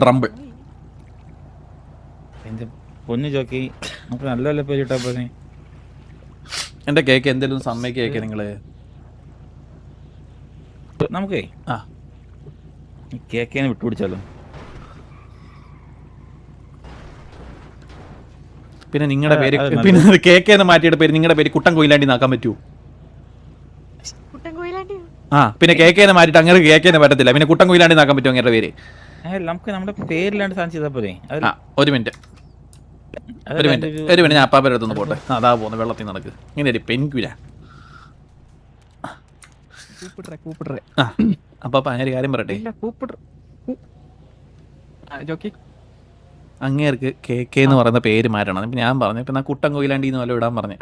പൊന്നു ജോക്കി, നമുക്ക് നല്ല നല്ല പേര് ഇട്ടാ പോലെ. എന്റെ കേക്ക് എന്തെങ്കിലും സമ്മതിക്കേക്ക് നിങ്ങള്. നമുക്കേ കേക്കേനെ വിട്ടുപിടിച്ചാലോ? പിന്നെ നിങ്ങളുടെ പേര് പിന്നെ കേക്കേന്ന് മാറ്റിയിട്ട് പേര് നിങ്ങളുടെ പേര് കുട്ടൻ കൊയിലാണ്ടി നാക്കാൻ പറ്റൂ? പിന്നെ കേക്കേനെ മാറ്റിട്ട് അങ്ങനെ കേക്കേനെ പറ്റത്തില്ല. പിന്നെ കുട്ടൻ കൊയിലാണ്ടി നാക്കാൻ പറ്റുമോ അങ്ങനെ പേര്? നമുക്ക് നമ്മുടെ പേരിലാണ്ട് സാധനം ചെയ്താൽ പോലെ. ഒരു മിനിറ്റ് ഞാൻ അപ്പാപ്പേരെ അടുത്തൊന്ന് പോട്ടെ. അതാ പോകുന്നു വെള്ളത്തിൽ നടക്ക്. ഇങ്ങനെ ഒരു പെൻകുല. അപ്പാപ്പ ഞാനൊരു കാര്യം പറയട്ടെ. അങ്ങേർക്ക് KK എന്ന് പറയുന്ന പേര് മാറ്റണം. ഇപ്പം ഞാൻ പറഞ്ഞു ഇപ്പം ഞാൻ കുട്ടൻ കൊയിലാണ്ടി എന്ന് വല്ല ഇടാൻ പറഞ്ഞു.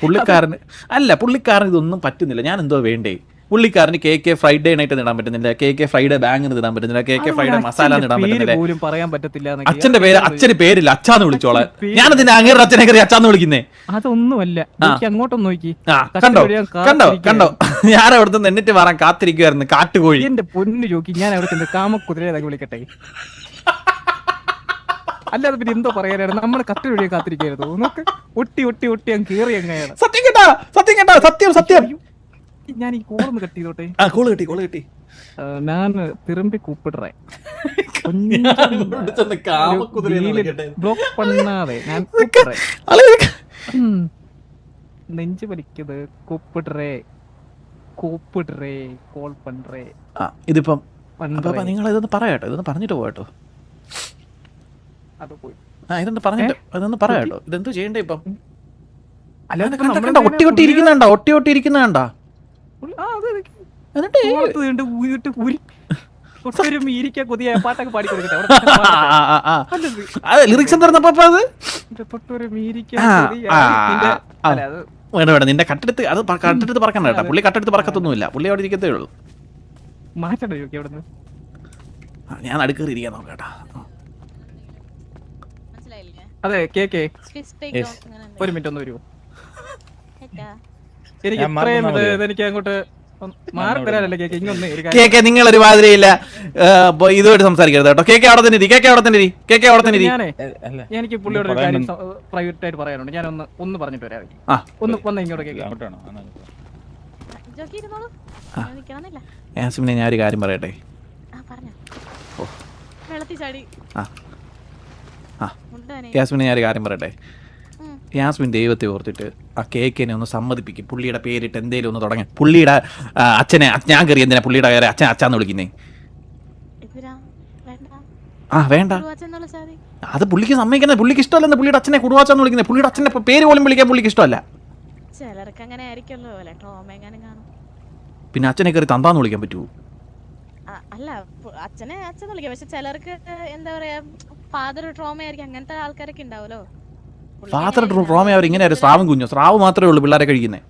പുള്ളിക്കാരൻ ഇതൊന്നും പറ്റുന്നില്ല. ഞാൻ എന്തോ വേണ്ടേ? പുള്ളിക്കാരന് KK ഫ്രൈഡേ നൈറ്റ് ഇടാൻ പറ്റുന്നില്ല, KK ഫ്രൈഡേ ബാങ് ഇടാൻ പറ്റുന്നില്ല, KK ഫ്രൈഡേ മസാല ഇടാൻ പറ്റുന്നില്ല. അച്ഛന്റെ പേര് അച്ഛന് പേരില്ല, അച്ഛാന്ന് വിളിച്ചോളെ. ഞാനതിന്റെ അങ്ങേരുടെ അച്ഛനെ കയറി അച്ഛാന്ന് വിളിക്കുന്നേ. അതൊന്നുമല്ല, അങ്ങോട്ടൊന്നും നോക്കി. കണ്ടോ ഞാൻ അവിടുത്തെ എന്നിട്ട് വരാൻ കാത്തിരിക്കുവായിരുന്നു കാട്ടുകോഴി. എന്റെ പൊന്നു ചോക്കി, ഞാൻ അവിടെ കാമക്കുതിരയെ വിളിക്കട്ടെ. അല്ലാതെ പിന്നെ എന്തോ പറയാനാണ്, നമ്മൾ കത്തി വഴിയെ കാത്തിരിക്കരുത്. നോക്ക്, ഒട്ടി ഒട്ടി ഒട്ടി അങ്ങ് കേറി അങ്ങനെയാണ്. സത്യം ഞാൻ ഈ കോളൊന്ന് കട്ട് ചെയ്തോട്ടെ. കോള് കിട്ടി. ഞാൻ തിരുമ്പി കൂപ്പിടുറേ ബ്ലോക്ക് പണ്ണാതെ ഞാൻ നെഞ്ചു വലിക്കത് കൂപ്പിടുറേ കോൾ പண்றേ. ഇതിപ്പം നിങ്ങൾ ഇതൊന്ന് പറയാട്ടോ, ഇതൊന്ന് പറഞ്ഞിട്ട് പോകട്ടോ. അത് പോയി ഇതൊന്ന് പറഞ്ഞിട്ട് അതൊന്ന് പറയാട്ടോ. ഇതെന്തോ ചെയ്യണ്ടേ ഇപ്പം? ഒട്ടി ഒട്ടി ഇരിക്കുന്നുണ്ടോ? ഒട്ടി ഒട്ടി ഇരിക്കുന്നുണ്ടോ? പാട്ടൊക്കെ പാടി കൊടുക്കട്ടെ. ലിറിക്സ് എന്തായിരുന്നപ്പോ അത്? വേണ്ട നിന്റെ കട്ടെടുത്ത് അത് കട്ടെടുത്ത് പറക്കണ്ട കേട്ടാ. പുള്ളി കട്ടെടുത്ത് പറക്കത്തൊന്നുമില്ല, പുള്ളി അവിടെ ഇരിക്കത്തേ ഉള്ളൂ. മാറ്റണ്ട ചോക്കി അവിടെ. ഞാൻ അടുക്കേറി ഇരിക്കാൻ നോക്കട്ടാ. അതെ KK ഒരു മിനിറ്റ് ഒന്ന് വരുമോ? എനിക്ക് അങ്ങോട്ട് മാറി തരാനല്ലേ KK, ഇങ്ങൊന്ന് KK നിങ്ങൾ ഒരു മാതിരിയില്ല ഇതുമായിട്ട് സംസാരിക്കരുത് കേട്ടോ. KK അവിടെ തന്നെ ഇരി. എനിക്ക് പുള്ളിയോട് ഒരു കാര്യം പ്രൈവറ്റ് ആയിട്ട് പറയാനുണ്ട്. ഞാൻ ഒന്ന് പറഞ്ഞിട്ട് വരാം. ഒന്ന് വന്ന ഇങ്ങോട്ട് KK. യാസ്മിനെ ഞാൻ ഒരു കാര്യം പറയട്ടെ. യാസ്മിനെ ഞാൻ ഒരു കാര്യം പറയട്ടെ. യാസ്മിൻ ദൈവത്തെ ഓർത്തിട്ട് ആ KKനെ ഒന്ന് സമ്മതിപ്പിക്കും. പുള്ളിയുടെ പേരിട്ട് എന്തേലും ഒന്ന് തുടങ്ങി. പുള്ളിയുടെ അച്ഛനെ ഞാൻ കയറി എന്തിനാ പുള്ളിയുടെ കാര്യം അച്ഛാന്ന് വിളിക്കുന്നേ? വേണ്ട, അത് പുള്ളിക്ക് സമ്മതിക്കുന്നത്. പുള്ളിക്ക് ഇഷ്ടമല്ലെന്ന് പുള്ളിയുടെ അച്ഛനെ കുറുവാച്ചാന്ന് വിളിക്കുന്നത്. പുള്ളിയുടെ അച്ഛന്റെ പേര് പോലും വിളിക്കാൻ പുള്ളിക്ക് ഇഷ്ടമല്ല. പിന്നെ അച്ഛനെ കയറി തന്താന്ന് വിളിക്കാൻ പറ്റുമോ? അല്ല, അച്ഛനെ അച്ഛൻ വിളിക്കാം, പക്ഷെ ചിലർക്ക് എന്താ പറയാ ഫാദർ ട്രോമ ആയിരിക്കും. അങ്ങനത്തെ ആൾക്കാരൊക്കെ ഉണ്ടാവല്ലോ. ഫാദർ ട്രോമ അവർ ഇങ്ങനെ സ്രാവും കുഞ്ഞോ? സ്രാവ് മാത്രമേ ഉള്ളൂ പിള്ളേരെ കഴിക്കുന്നത്.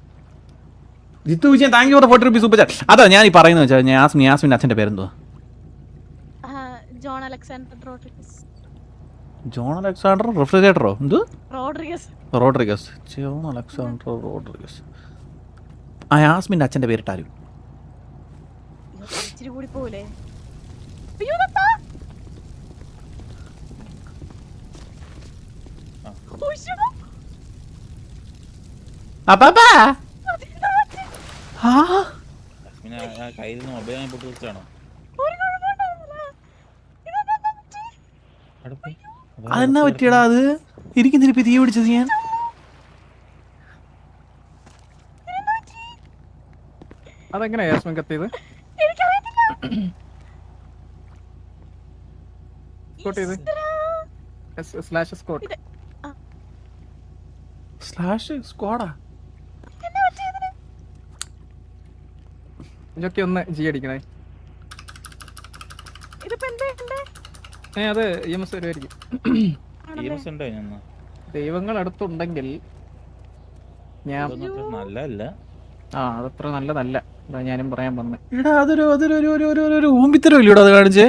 Jithu Vijayan thank you for 40 rupees super chat. അതാ ഞാൻ ഈ പറയുന്നത് വെച്ചാൽ യാസ്മിന്റെ അച്ഛന്റെ പേരെന്തോ? John Alexander Rodriguez. John Alexander റെഫ്രിജറേറ്ററോ? എന്ത്? റോഡ്രിഗസ്. John Alexander Rodriguez. യാസ്മിന്റെ അച്ഛന്റെ പേരിട്ടാരും കൂടി പോലെ. അതെന്നാ പറ്റിയടാ? അത് ഇരിക്കുന്നിരിപ്പി തീ പിടിച്ചത് ഞാൻ. അതെങ്ങനെയാ യാസ്മിൻ കത്തിയത്? സ്ക്വാഡാ ഇതൊക്കെ ഒന്ന് ജി അടിക്കണേ. അത് EMS വരുമായിരിക്കും. ദൈവങ്ങൾ അടുത്തുണ്ടെങ്കിൽ ഞാൻ അതത്ര നല്ലതല്ല. ഞാനും പറയാൻ വന്നേ. അതൊരു ഊമ്പിത്തരവില്ലൂടെ അത് കാണിച്ചേ.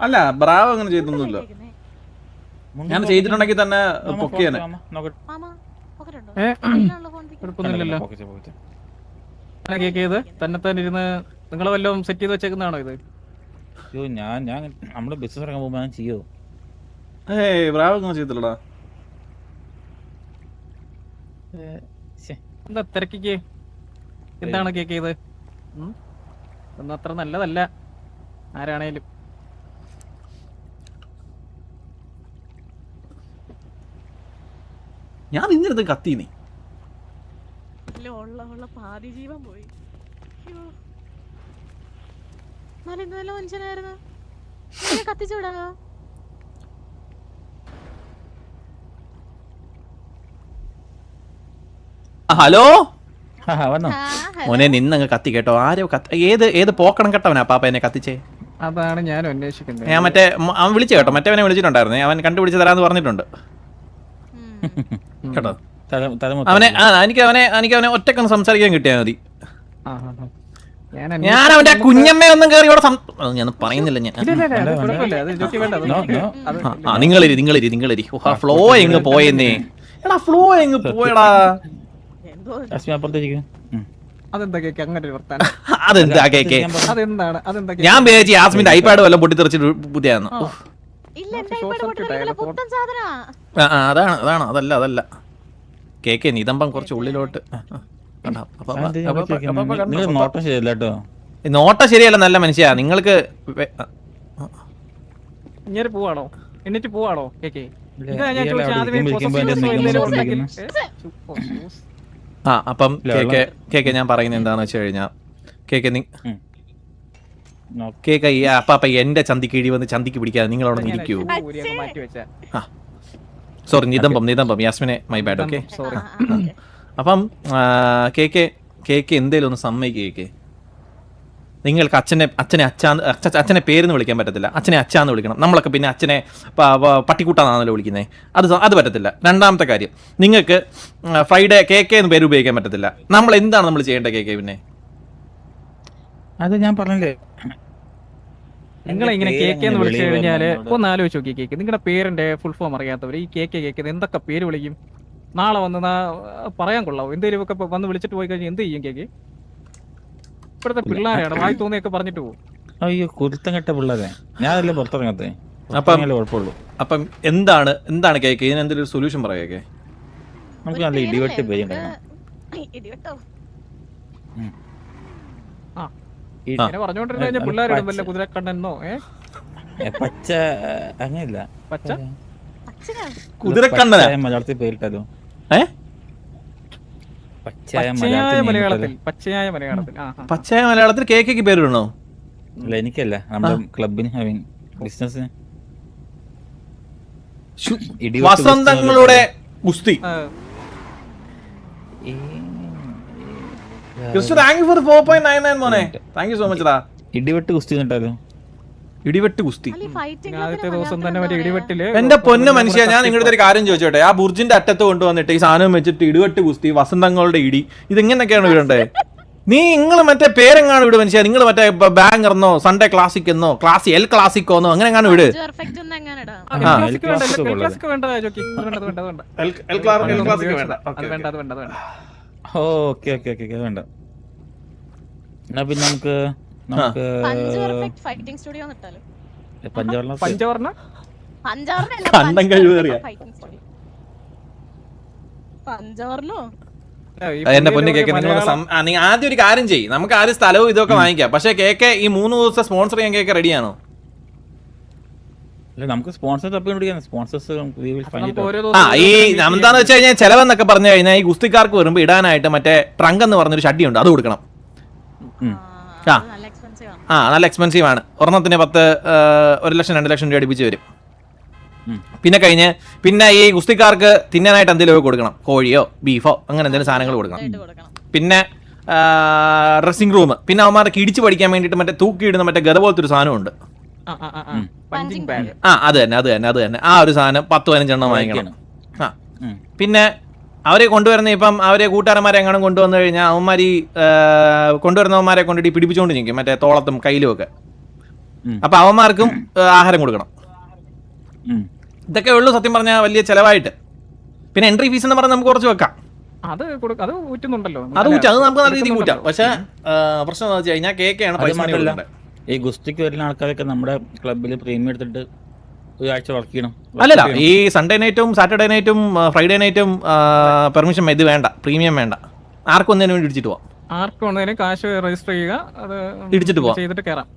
അല്ല ബ്രാവ് അങ്ങനെ ചെയ്തൊന്നുമില്ല. ഞാൻ ചെയ്തിട്ടുണ്ടെങ്കിൽ തന്നെ പൊക്കിയാണ്. കേക്കിയത് തന്നെ തന്നെ ഇരുന്ന് നിങ്ങൾ വല്ലതും സെറ്റ് ചെയ്ത് വെച്ചേക്കുന്നതാണോ ഇത്? ഞാൻ നമ്മള് ബിസിനസ് ഇറങ്ങാൻ പോകുമ്പോ ഞാൻ ചെയ്യോ? ബ്രാവ് അങ്ങനെ ചെയ്തില്ലടാ. എന്താ തിരക്കിക്ക്? എന്താണ് കേക്കിയത്? ഒന്നും അത്ര നല്ലതല്ല ആരാണേലും. ഞാൻ ഇന്നിരുന്ന് കത്തീനേ. പാതി ജീവൻ പോയി. മനുഷ്യനായിരുന്നു. കത്തിച്ചൂടാ? ഹലോ വന്നോ മോനെ നിന്നങ്ങ് കത്തി കേട്ടോ. ആരോ ഏത് പോക്കണം കേട്ടവനാ പാപ്പ എന്നെ കത്തിച്ചേ? അതാണ് ഞാൻ അന്വേഷിക്കുന്നത്. ഞാൻ അവൻ വിളിച്ചു കേട്ടോ, മറ്റവനെ വിളിച്ചിട്ടുണ്ടായിരുന്നു, അവൻ കണ്ടുപിടിച്ച് തരാന്ന് പറഞ്ഞിട്ടുണ്ട് കേട്ടോ. അവനെ എനിക്ക് അവനെ ഒറ്റക്കൊന്ന് സംസാരിക്കാൻ കിട്ടിയാൽ മതി. ഞാൻ അവന്റെ കുഞ്ഞമ്മ ഒന്നും കയറി ഇവിടെ ഞാൻ പറയുന്നില്ല. ഞാൻ നിങ്ങളിരി ഫ്ലോ എങ്ങ് പോയെന്നേ. എടാ ഫ്ലോ എങ്ങ് പോയടാ. അതെന്താ കേക്ക് അങ്ങനെ ഒരു വർത്താനം? അതെന്താ കേക്ക്? അതെന്താണ്? അതെന്താ ഞാൻ വിചാരിച്ചു യാസ്മിന്റെ ഐപാഡ് വല്ലതും പൊട്ടിത്തെറിച്ചിട്ട് പുതിയാന്ന്. അതാണ് അതല്ല കേക്ക് നിതമ്പം കുറച്ച് ഉള്ളിലോട്ട്. നോട്ട ശരിയല്ല നല്ല മനുഷ്യ. നിങ്ങൾക്ക് ഇങ്ങനെ പോവാണോ? എന്നിട്ട് പോവാണോ കേക്ക്? അപ്പം കേക്ക് ഞാൻ പറയുന്നത് എന്താന്ന് വെച്ച് കഴിഞ്ഞാ കേക്ക് ഈ അപ്പാപ്പ എന്റെ ചന്തിക്ക് ഇടി വന്ന് ചന്തിക്ക് പിടിക്കാതെ നിങ്ങളവിടെ ഇരിക്കൂ. സോറി നിതമ്പം യാസ്മിനെ മൈ ബാഡ്. ഓക്കെ അപ്പം കേക്ക് എന്തേലും ഒന്ന് സമ്മതിക്കേക്ക്. നിങ്ങൾക്ക് അച്ഛനെ പേരെന്ന് വിളിക്കാൻ പറ്റത്തില്ല, അച്ഛനെ അച്ഛാന്ന് വിളിക്കണം. നമ്മളൊക്കെ പിന്നെ അച്ഛനെ പട്ടിക്കൂട്ടാന്നാണല്ലോ വിളിക്കുന്നത്, അത് പറ്റത്തില്ല. രണ്ടാമത്തെ കാര്യം, നിങ്ങൾക്ക് ഫ്രൈഡേ കേക്ക് എന്ന് പേര് ഉപയോഗിക്കാൻ പറ്റത്തില്ല. നമ്മൾ എന്താണ് നമ്മൾ ചെയ്യേണ്ടത് കേക്ക്? പിന്നെ അത് ഞാൻ പറഞ്ഞില്ലേ, നിങ്ങൾ ഇങ്ങനെ കേക്ക് എന്ന് വിളിച്ചു കഴിഞ്ഞാല് ഒന്ന് ആലോചിച്ച് നോക്കി. കേക്ക് നിങ്ങളുടെ പേരിന്റെ ഫുൾ ഫോം അറിയാത്തവർ ഈ കേക്ക് എന്തൊക്കെ പേര് വിളിക്കും? നാളെ വന്ന് പറയാൻ കൊള്ളാവോ? എന്തെങ്കിലും ഒക്കെ വന്ന് വിളിച്ചിട്ട് പോയി കഴിഞ്ഞാൽ എന്ത് ചെയ്യും കേക്ക്? ഇപ്പോഴത്തെ പിള്ളേരാണ് വായി തോന്നിയൊക്കെ പറഞ്ഞിട്ട് പോകും. അയ്യോ കുരുത്തം കെട്ട പിള്ളേരെ, ഞാനല്ലേ പുറത്തിറങ്ങത്തെ. കുഴപ്പമുള്ളൂ. അപ്പം എന്താണ് കേക്ക്? ഇതിന് എന്തെങ്കിലും സൊല്യൂഷൻ പറയാ? നമുക്ക് നല്ല ഇടിവെട്ട് പേരുണ്ടായിരുന്നു. പറഞ്ഞോണ്ടിരുന്ന പിള്ളേരിടും വല്ല കുതിരക്കണ്ണെന്നോ പച്ച അങ്ങനെയല്ല, പച്ച കുതിരക്കണ്ണന മലയാളത്തിൽ പേരിട്ടാലോ? പച്ചയായ മലയാളത്തിൽ കേക്ക് പേരിടണോ? അല്ല എനിക്കല്ല, നമ്മുടെ ക്ലബിന് ബിസിനസിന്. വസന്തങ്ങളുടെ ഗുസ്തി. ഇടിവെട്ട് ഗുസ്തി കേട്ടാലോ? ഇടിവെട്ട് ഗുസ്തി ആദ്യത്തെ ദിവസം തന്നെ മറ്റേ ഇടിവെട്ടില്. എന്റെ പൊന്ന മനുഷ്യ, ഞാൻ നിങ്ങളുടെ ഒരു കാര്യം ചോദിച്ചോട്ടെ. ആ ബുർജിന്റെ അറ്റത്ത് കൊണ്ടുവന്നിട്ട് ഈ സാധനം വെച്ചിട്ട് ഇടിവെട്ട് ഗുസ്തി, വസന്തങ്ങളുടെ ഇടി, ഇതെങ്ങനെയൊക്കെയാണ് ഇടണ്ടേ? നിങ്ങൾ മറ്റേ പേരെങ്ങാണ് വിട് മനുഷ്യ. നിങ്ങൾ മറ്റേ ബാങ്കർന്നോ സൺഡേ ക്ലാസിക് എന്നോ എൽ ക്ലാസിക്കോന്നോ അങ്ങനെ എങ്ങാണ് വിട്. ഓക്കെ വേണ്ട. എന്നാ പിന്നെ നമുക്ക് കണ്ടം കഴിവേറിയ എന്റെ പൊന്നു കേക്ക്, നീ ആദ്യം ഒരു കാര്യം ചെയ്യും. നമുക്ക് ആദ്യം സ്ഥലവും ഇതൊക്കെ വാങ്ങിക്കാം. പക്ഷെ കേക്ക് ഈ 3 ദിവസം സ്പോൺസർ ചെയ്യാൻ കേക്ക് റെഡിയാണോ? നമുക്ക് സ്പോൺസർ സ്പോൺസേഴ്സ് ഈ എന്താന്ന് വെച്ച് കഴിഞ്ഞാൽ ചെലവെന്നൊക്കെ പറഞ്ഞു കഴിഞ്ഞാൽ ഈ ഗുസ്തിക്കാർക്ക് വരുമ്പോ ഇടാനായിട്ട് മറ്റേ ട്രങ്ക് എന്ന് പറഞ്ഞൊരു ഷഡ്ഡിയുണ്ട്, അത് കൊടുക്കണം. നല്ല എക്സ്പെൻസീവ് ആണ്. ഒരെണ്ണത്തിന് 1 ലക്ഷം 2 ലക്ഷം രൂപ അടുപ്പിച്ച് വരും. പിന്നെ ഈ ഗുസ്തിക്കാർക്ക് തിന്നാനായിട്ട് എന്തെങ്കിലും കൊടുക്കണം, കോഴിയോ ബീഫോ അങ്ങനെ എന്തെങ്കിലും സാധനങ്ങൾ കൊടുക്കണം. പിന്നെ ഡ്രസ്സിംഗ് റൂം, പിന്നെ അവന്മാർക്ക് ഇടിച്ച് പഠിക്കാൻ വേണ്ടിയിട്ട് മറ്റേ തൂക്കിയിടുന്ന മറ്റേ ഗത പോലത്തെ ഒരു സാധനമുണ്ട്. അത് തന്നെ ആ ഒരു സാധനം 10-15 എണ്ണം വാങ്ങിക്കണം. പിന്നെ അവരെ കൊണ്ടുവരുന്ന ഇപ്പം അവരെ കൂട്ടുകാരന്മാരെ എങ്ങനെ കൊണ്ടുവന്നു കഴിഞ്ഞാൽ അവന്മാർ ഈ കൊണ്ടുവരുന്നവന്മാരെ കൊണ്ടിട്ട് പിടിപ്പിച്ചുകൊണ്ട് നിൽക്കും മറ്റേ തോളത്തും കയ്യിലും ഒക്കെ. അപ്പൊ അവന്മാർക്കും ആഹാരം കൊടുക്കണം. ഇതൊക്കെ ഉള്ളു സത്യം പറഞ്ഞാൽ വലിയ ചെലവായിട്ട്. പിന്നെ എൻട്രി ഫീസ് എന്ന് പറഞ്ഞാൽ നമുക്ക് കുറച്ച് വെക്കാം. അത് ഊറ്റുന്നുണ്ടല്ലോ, അത് നമുക്ക് നല്ല രീതിയിൽ ഊറ്റാം. പക്ഷെ പ്രശ്നം എന്താ വെച്ച് കഴിഞ്ഞാൽ കേക്കാണ് പൈസ. ഈ ഗുസ്തിക്ക് വരുന്ന ആൾക്കാരൊക്കെ നമ്മുടെ ക്ലബിൽ പ്രീമിയം എടുത്തിട്ട് ഒരാഴ്ച വർക്ക് ചെയ്യണം. അല്ലല്ല, ഈ സൺഡേ നൈറ്റും സാറ്റർഡേ നൈറ്റും ഫ്രൈഡേ നൈറ്റും പെർമിഷൻ ഇത് വേണ്ട, പ്രീമിയം വേണ്ട. ആർക്കും ഒന്നിനു വേണ്ടി ഇടിച്ചിട്ട് പോവാം. ആർക്കും ഒന്നതിന് കാശ് രജിസ്റ്റർ ചെയ്യുക, അത് ഇടിച്ചിട്ട് പോവാം, ചെയ്തിട്ട് കയറാം.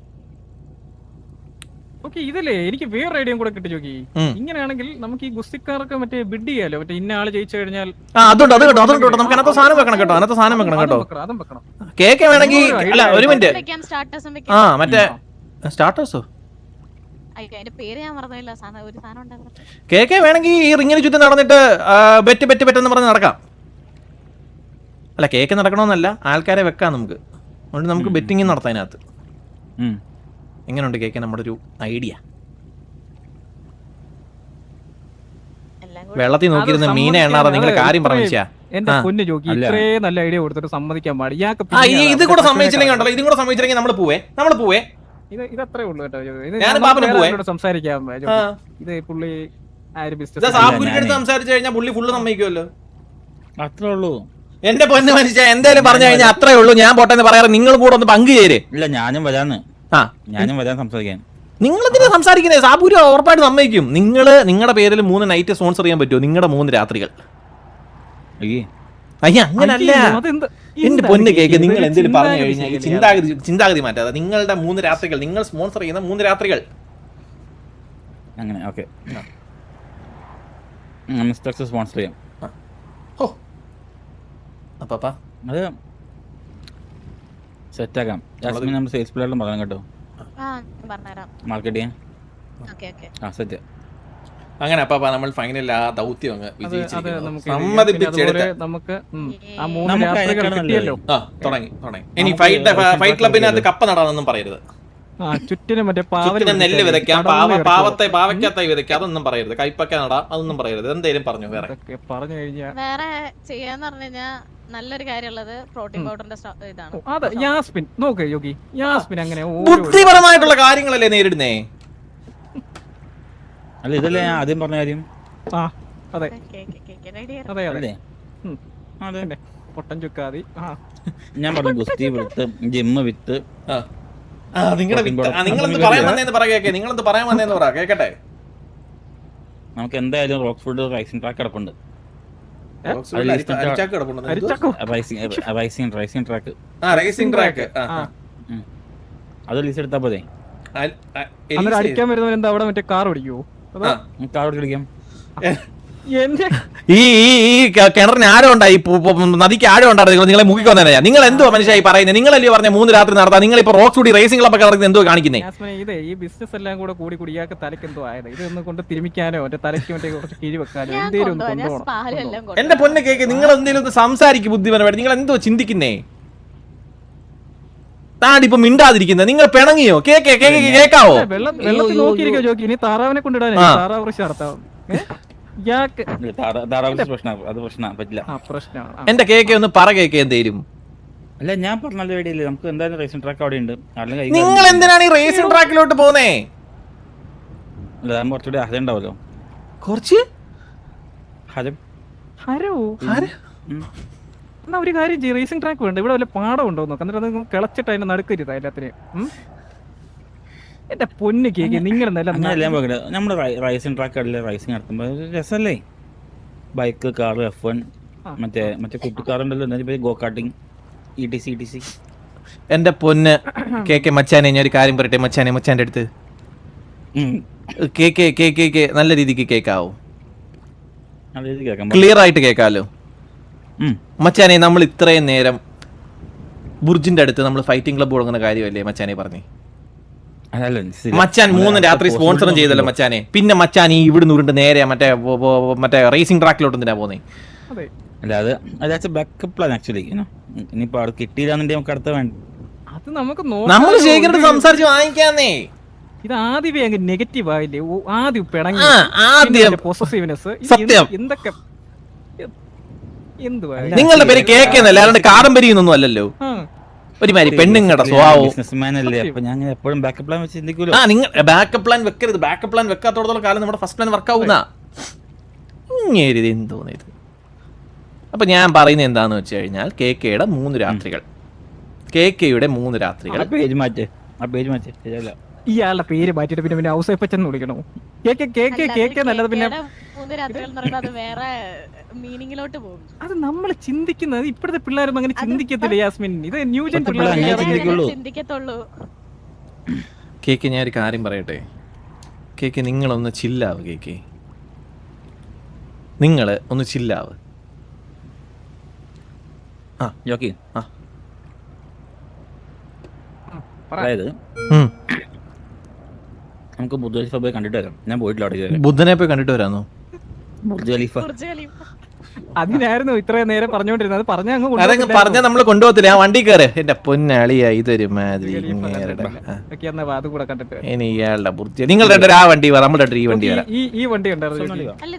ഓക്കെ, ഇതില്ലേ എനിക്ക് വേറെ ഐഡിയ കൂടെ കിട്ടി നോക്കി. ഇങ്ങനെയാണെങ്കിൽ നമുക്ക് ഈ ഗുസ്തിക്കാർക്ക് മറ്റേ ബിഡ് ചെയ്യാലോ, മറ്റേ ഇന്ന ആള് ജയിച്ചു കഴിഞ്ഞാൽ അതുണ്ട് നമുക്ക് അതിനകത്ത് സാധനം വെക്കണം കേട്ടോ, അതിനകത്ത് സാധനം വെക്കണം കേട്ടോ. അതും വെക്കണം. കേക്ക് വേണമെങ്കിൽ അല്ല ഒരു മിനിറ്റ്, മറ്റേ സ്റ്റാർട്ടേഴ്സോ കേക്ക് വേണമെങ്കിൽ ഈ റിങ്ങിന് ചുറ്റും നടന്നിട്ട് ബെറ്റ് എന്ന് പറഞ്ഞ് നടക്കാം. അല്ല കേക്ക് നടക്കണമെന്നല്ല, ആൾക്കാരെ വെക്കാം നമുക്ക്. അതുകൊണ്ട് നമുക്ക് ബെറ്റിംഗ് നടത്താം അതിനകത്ത്. എങ്ങനെയുണ്ട് കേക്ക് നമ്മുടെ ഒരു ഐഡിയ? വെള്ളത്തിൽ നോക്കിയിരുന്ന മീനെ എണ്ണാറ നിങ്ങൾ കാര്യം പറഞ്ഞാ എന്റെ പൊന്നു ജോക്കി ഇത്രയും നല്ല ഐഡിയ കൊടുത്തിട്ട് സമ്മതിക്കാൻ പാടില്ല. ഇത് കൂടെ സമ്മതിച്ചില്ലെങ്കിൽ ഉണ്ടല്ലോ, ഇതും കൂടെ സമ്മതിച്ചില്ലെങ്കിൽ നമ്മൾ പോവേ. ഇത് അത്രേ ഉള്ളൂ കേട്ടോ. സംസാരിക്കാം. ഇത് പുള്ളി സംസാരിച്ചു കഴിഞ്ഞാൽ പുള്ളി ഫുള്ള് സമ്മതിക്കുമല്ലോ. അത്രേ ഉള്ളൂ. എന്റെ പൊന്ന് മനുഷ്യ, എന്തായാലും പറഞ്ഞു കഴിഞ്ഞാൽ അത്രേ ഉള്ളൂ. ഞാൻ പോട്ടെന്ന് പറയാറ്, നിങ്ങൾ കൂടെ ഒന്ന് പങ്കുചേര്. ഇല്ല ഞാനും വരാന്ന്. ഞാനും വരാൻ സംസാരിക്കാൻ. നിങ്ങൾ എന്തിനാ സംസാരിക്കുന്നത്? സാബൂര് ഉറപ്പായിട്ട് സമ്മതിക്കും. നിങ്ങളുടെ പേരിൽ 3 നൈറ്റ് സ്പോൺസർ ചെയ്യാൻ പറ്റുമോ? നിങ്ങളുടെ 3 രാത്രികൾ. അയ്യ അങ്ങനല്ല എന്റെ പൊന്ന് കേക്ക്. നിങ്ങൾ എന്തെങ്കിലും പറഞ്ഞു കഴിഞ്ഞാൽ ചിന്താഗതി മാറ്റാതെ നിങ്ങളുടെ 3 രാത്രികൾ, നിങ്ങൾ സ്പോൺസർ ചെയ്യുന്ന 3 രാത്രികൾ അങ്ങനെ. ഓക്കെ, സ്പോൺസർ ചെയ്യാം. അത് സെറ്റാക്കാം. നമ്മൾ സെയിൽസ് പിള്ളേരും പറയാം കേട്ടോ, മാർക്കറ്റ് ചെയ്യാൻ. അങ്ങനെ. അപ്പൊ നമ്മൾ ഫൈനൽ ആ ദൗത്യം അങ്ങ് സമ്മതിപ്പിച്ചെടുത്ത് തുടങ്ങി. ഇനി ഫൈറ്റ് ക്ലബിനകത്ത് കപ്പ നടാനൊന്നും പറയരുത്. ചുറ്റിനും മറ്റേ നെല്ല് വിതയ്ക്കാം, പാവയ്ക്കത്തായി വിതയ്ക്കാം, അതൊന്നും പറയരുത്. കൈപ്പക്ക നടാം, അതൊന്നും പറയരുത്. എന്തേലും പറഞ്ഞു പറഞ്ഞു കഴിഞ്ഞാൽ വേറെ ചെയ്യാന്ന് പറഞ്ഞു കഴിഞ്ഞാൽ നല്ലൊരു കാര്യമുള്ളത് പ്രോട്ടീൻ പൗഡറിന്റെ ഇതാണ്. അതെ, യാസ്മിൻ നോക്ക് യോഗി, യാസ്മിൻ അങ്ങനെ ബുദ്ധിപരമായിട്ടുള്ള കാര്യങ്ങളല്ലേ നേരിടുന്നേ. അല്ല ഇതല്ലേ ഞാൻ ആദ്യം പറഞ്ഞ കാര്യം. അതെ അതെ അതെ അതെ, പൊട്ടൻ ചുക്കാതി. ഞാൻ പറഞ്ഞു ഗുസ്തി വിത്ത്, ജിമ്മ് വിത്ത്. നിങ്ങളെന്ത് പറയാൻ വന്നേന്ന് പറ കേക്കട്ടെ. നമുക്ക് എന്തായാലും റോക്ക് ഫുഡ് റൈസിംഗ് ട്രാക്ക് കിടപ്പുണ്ട്. അത് ലീസ് എടുത്താ പോരെ. അടിക്കാൻ വരുന്നവർ എന്താ അവിടെ മറ്റേ കാർ ഓടിക്കുവോ? കാർ ഓടിക്കാം. ഈ കിണറിന് ആഴം ഉണ്ടായി, നദിക്ക് ആഴം ഉണ്ടായിരുന്നു. നിങ്ങളെ മുക്കിക്കൊന്നേ. നിങ്ങൾ എന്തോ മനുഷ്യായി പറയുന്നത്? നിങ്ങളല്ലേ പറഞ്ഞ 3 രാത്രി നടത്താം. നിങ്ങൾ ഇപ്പൊ റോക്ക് സ്റ്റുഡിയോ റേസിംഗ് ക്ലബ്ബൊക്കെ നടക്കുന്നത് എന്തോ കാണിക്കുന്നേ? ഇത് ഈ ബിസിനസ് എല്ലാം കൂടി ഇയാൾക്ക് തലയ്ക്ക് എന്തോ ആയത്. ഇതൊന്നും കൊണ്ട് തിരുമിക്കാനോ മറ്റേ തലയ്ക്ക് മറ്റേ കുറച്ച് കിഴി വെക്കാനോ എന്തെങ്കിലും ഒന്ന് കൊണ്ടുപോകണം. എന്റെ പൊന്നെ കേക്ക്, നിങ്ങൾ എന്തെങ്കിലും ഒന്ന് സംസാരിക്കും ബുദ്ധിപരമായിട്ട്. നിങ്ങൾ എന്തോ ചിന്തിക്കുന്നേ? താടിപ്പോ മിണ്ടാതിരിക്കുന്നത്. നിങ്ങൾ പിണങ്ങിയോ? കേക്കാവോ? വെള്ളത്തിൽ നോക്കിയിരിക്കോ ജോക്കി? ഇനി താറാവിനെ കൊണ്ടിടാൻ താറാവ് കൃഷി നടത്താം. എന്റെ കേക്ക് ഒന്ന് പറ കേക്ക് എന്തേലും. അല്ല ഞാൻ പറഞ്ഞ ഐഡിയല്ലേ, നമുക്ക് എന്തായാലും റേസിംഗ് ട്രാക്ക് അവിടെ ഉണ്ട്. നിങ്ങൾ എന്തിനാണ് ഈ റേസിംഗ് ട്രാക്കിലോട്ട് പോകുന്നേ? കുറച്ചുകൂടി ഹരം ഉണ്ടാവല്ലോ. കുറച്ച് ഹരോ എന്നാ ഒരു കാര്യം ചെയ്യും, റേസിംഗ് ട്രാക്ക് വേണ്ട. ഇവിടെ വല്ല പാടം ഉണ്ടോ നോക്കാം, എന്നിട്ട് അത് കിളച്ചിട്ട് അതിന്റെ നടുക്കരുത് എല്ലാത്തിനെയും. എന്റെ പൊന്ന് കേക്ക്, നിങ്ങൾ നമ്മുടെ റൈസിംഗ് ട്രാക്ക് റൈസിംഗ് നടത്തുമ്പോൾ രസമല്ലേ? ബൈക്ക്, കാർ, F1, മറ്റേ കുട്ടിക്കാറുണ്ടല്ലോ, ഗോ കാർട്ടിങ്, ETC. എന്റെ പൊന്ന് കേക്ക് മച്ചാനെ, ഞാൻ ഒരു കാര്യം പറയട്ടെ മച്ചാന്റെ അടുത്ത്. കേക്ക് നല്ല രീതിക്ക് കേക്കാവോ? ക്ലിയർ ആയിട്ട് കേക്കാലോ മച്ചാനെ? നമ്മൾ ഇത്രയും നേരം ബുർജിന്റെ അടുത്ത് നമ്മൾ ഫൈറ്റിംഗ് ക്ലബ്ബ് തുടങ്ങുന്ന കാര്യമല്ലേ മച്ചാനെ പറഞ്ഞേ? മച്ചാൻ 3 രാത്രി സ്പോൺസറും ചെയ്തല്ലോ മച്ചാനെ. പിന്നെ മച്ചാൻ ഈ ഇവിടെ ഉരുണ്ട് നേരെ മറ്റേ റേസിംഗ് ട്രാക്കിലോട്ട് എന്തിനാ പോന്നേ? നമ്മൾ ശേഖരട്ട് സംസാരിച്ച് വാങ്ങിക്കാന്നേ. ഇത് ആദ്യമേ അങ്ങ് നെഗറ്റീവ് ആയില്ലേ? ആദ്യം പിണങ്ങി, സത്യം. എന്തൊക്കെ നിങ്ങളുടെ പേര് കേൾക്കുന്നല്ലേ, അല്ലാണ്ട് കാദംബരിയൊന്നും അല്ലല്ലോ. ഒരുമാതിരി പെണ്ണുങ്ങളുടെ സ്വഭാവം. നിങ്ങൾ ബാക്കപ്പ് പ്ലാൻ വെക്കരുത്. ബാക്കപ്പ് പ്ലാൻ വെക്കാത്തോടത്തോളം കാലം നമ്മുടെ ഫസ്റ്റ് പ്ലാൻ വർക്കാവുന്ന എന്തോന്നത്. അപ്പൊ ഞാൻ പറയുന്നത് എന്താന്ന് വെച്ച് കഴിഞ്ഞാൽ കേക്കയുടെ 3 രാത്രികൾ. കേക്കയുടെ 3 രാത്രികൾ. ഇയാളുടെ പേര് മാറ്റിട്ട് പിന്നെ ഹൗസ് വൈഫ് വിളിക്കണോ? കേക്ക് നല്ലത്. പിന്നെ അത് നമ്മൾ ചിന്തിക്കുന്നത് ഇപ്പോഴത്തെ പിള്ളേരൊന്നും അങ്ങനെ ചിന്തിക്കത്തില്ല യാസ്മിൻ. ഇത് ന്യൂജൻ ചിന്തിക്കത്തുള്ളൂ. കേക്ക് ഞാൻ ഒരു കാര്യം പറയട്ടെ കേക്ക്, നിങ്ങളൊന്ന് ചില്ലാവ്. കേക്ക് നിങ്ങള് ഒന്ന് ചില്ലാവ്. അതായത് നമുക്ക് ബുർജ് ഖലീഫ പോയി കണ്ടിട്ട് വരാം. ഞാൻ പോയിട്ടില്ല അവിടെ. ബുദ്ധനെ പോയി കണ്ടിട്ട് വരാന്നോ? ബുർജ് ഖലീഫ അതിനായിരുന്നു ഇത്രയും നേരം പറഞ്ഞുകൊണ്ടിരുന്നത്. പറഞ്ഞ അങ്ങ് അതങ്ങ് പറഞ്ഞ നമ്മള് കൊണ്ടുപോകത്തില്ല. ആ വണ്ടി കയറ്. എന്റെ പൊന്നളിയാ ഇതൊരു മാതിരി അത് കൂടെ കണ്ടിട്ട് ഇനി ഇയാളുടെ ബുദ്ധി. നിങ്ങൾ രണ്ടു ആ വണ്ടി വരാം, നമ്മൾ ഈ വണ്ടി വരാം. ഈ വണ്ടി ഉണ്ടായിരുന്നു.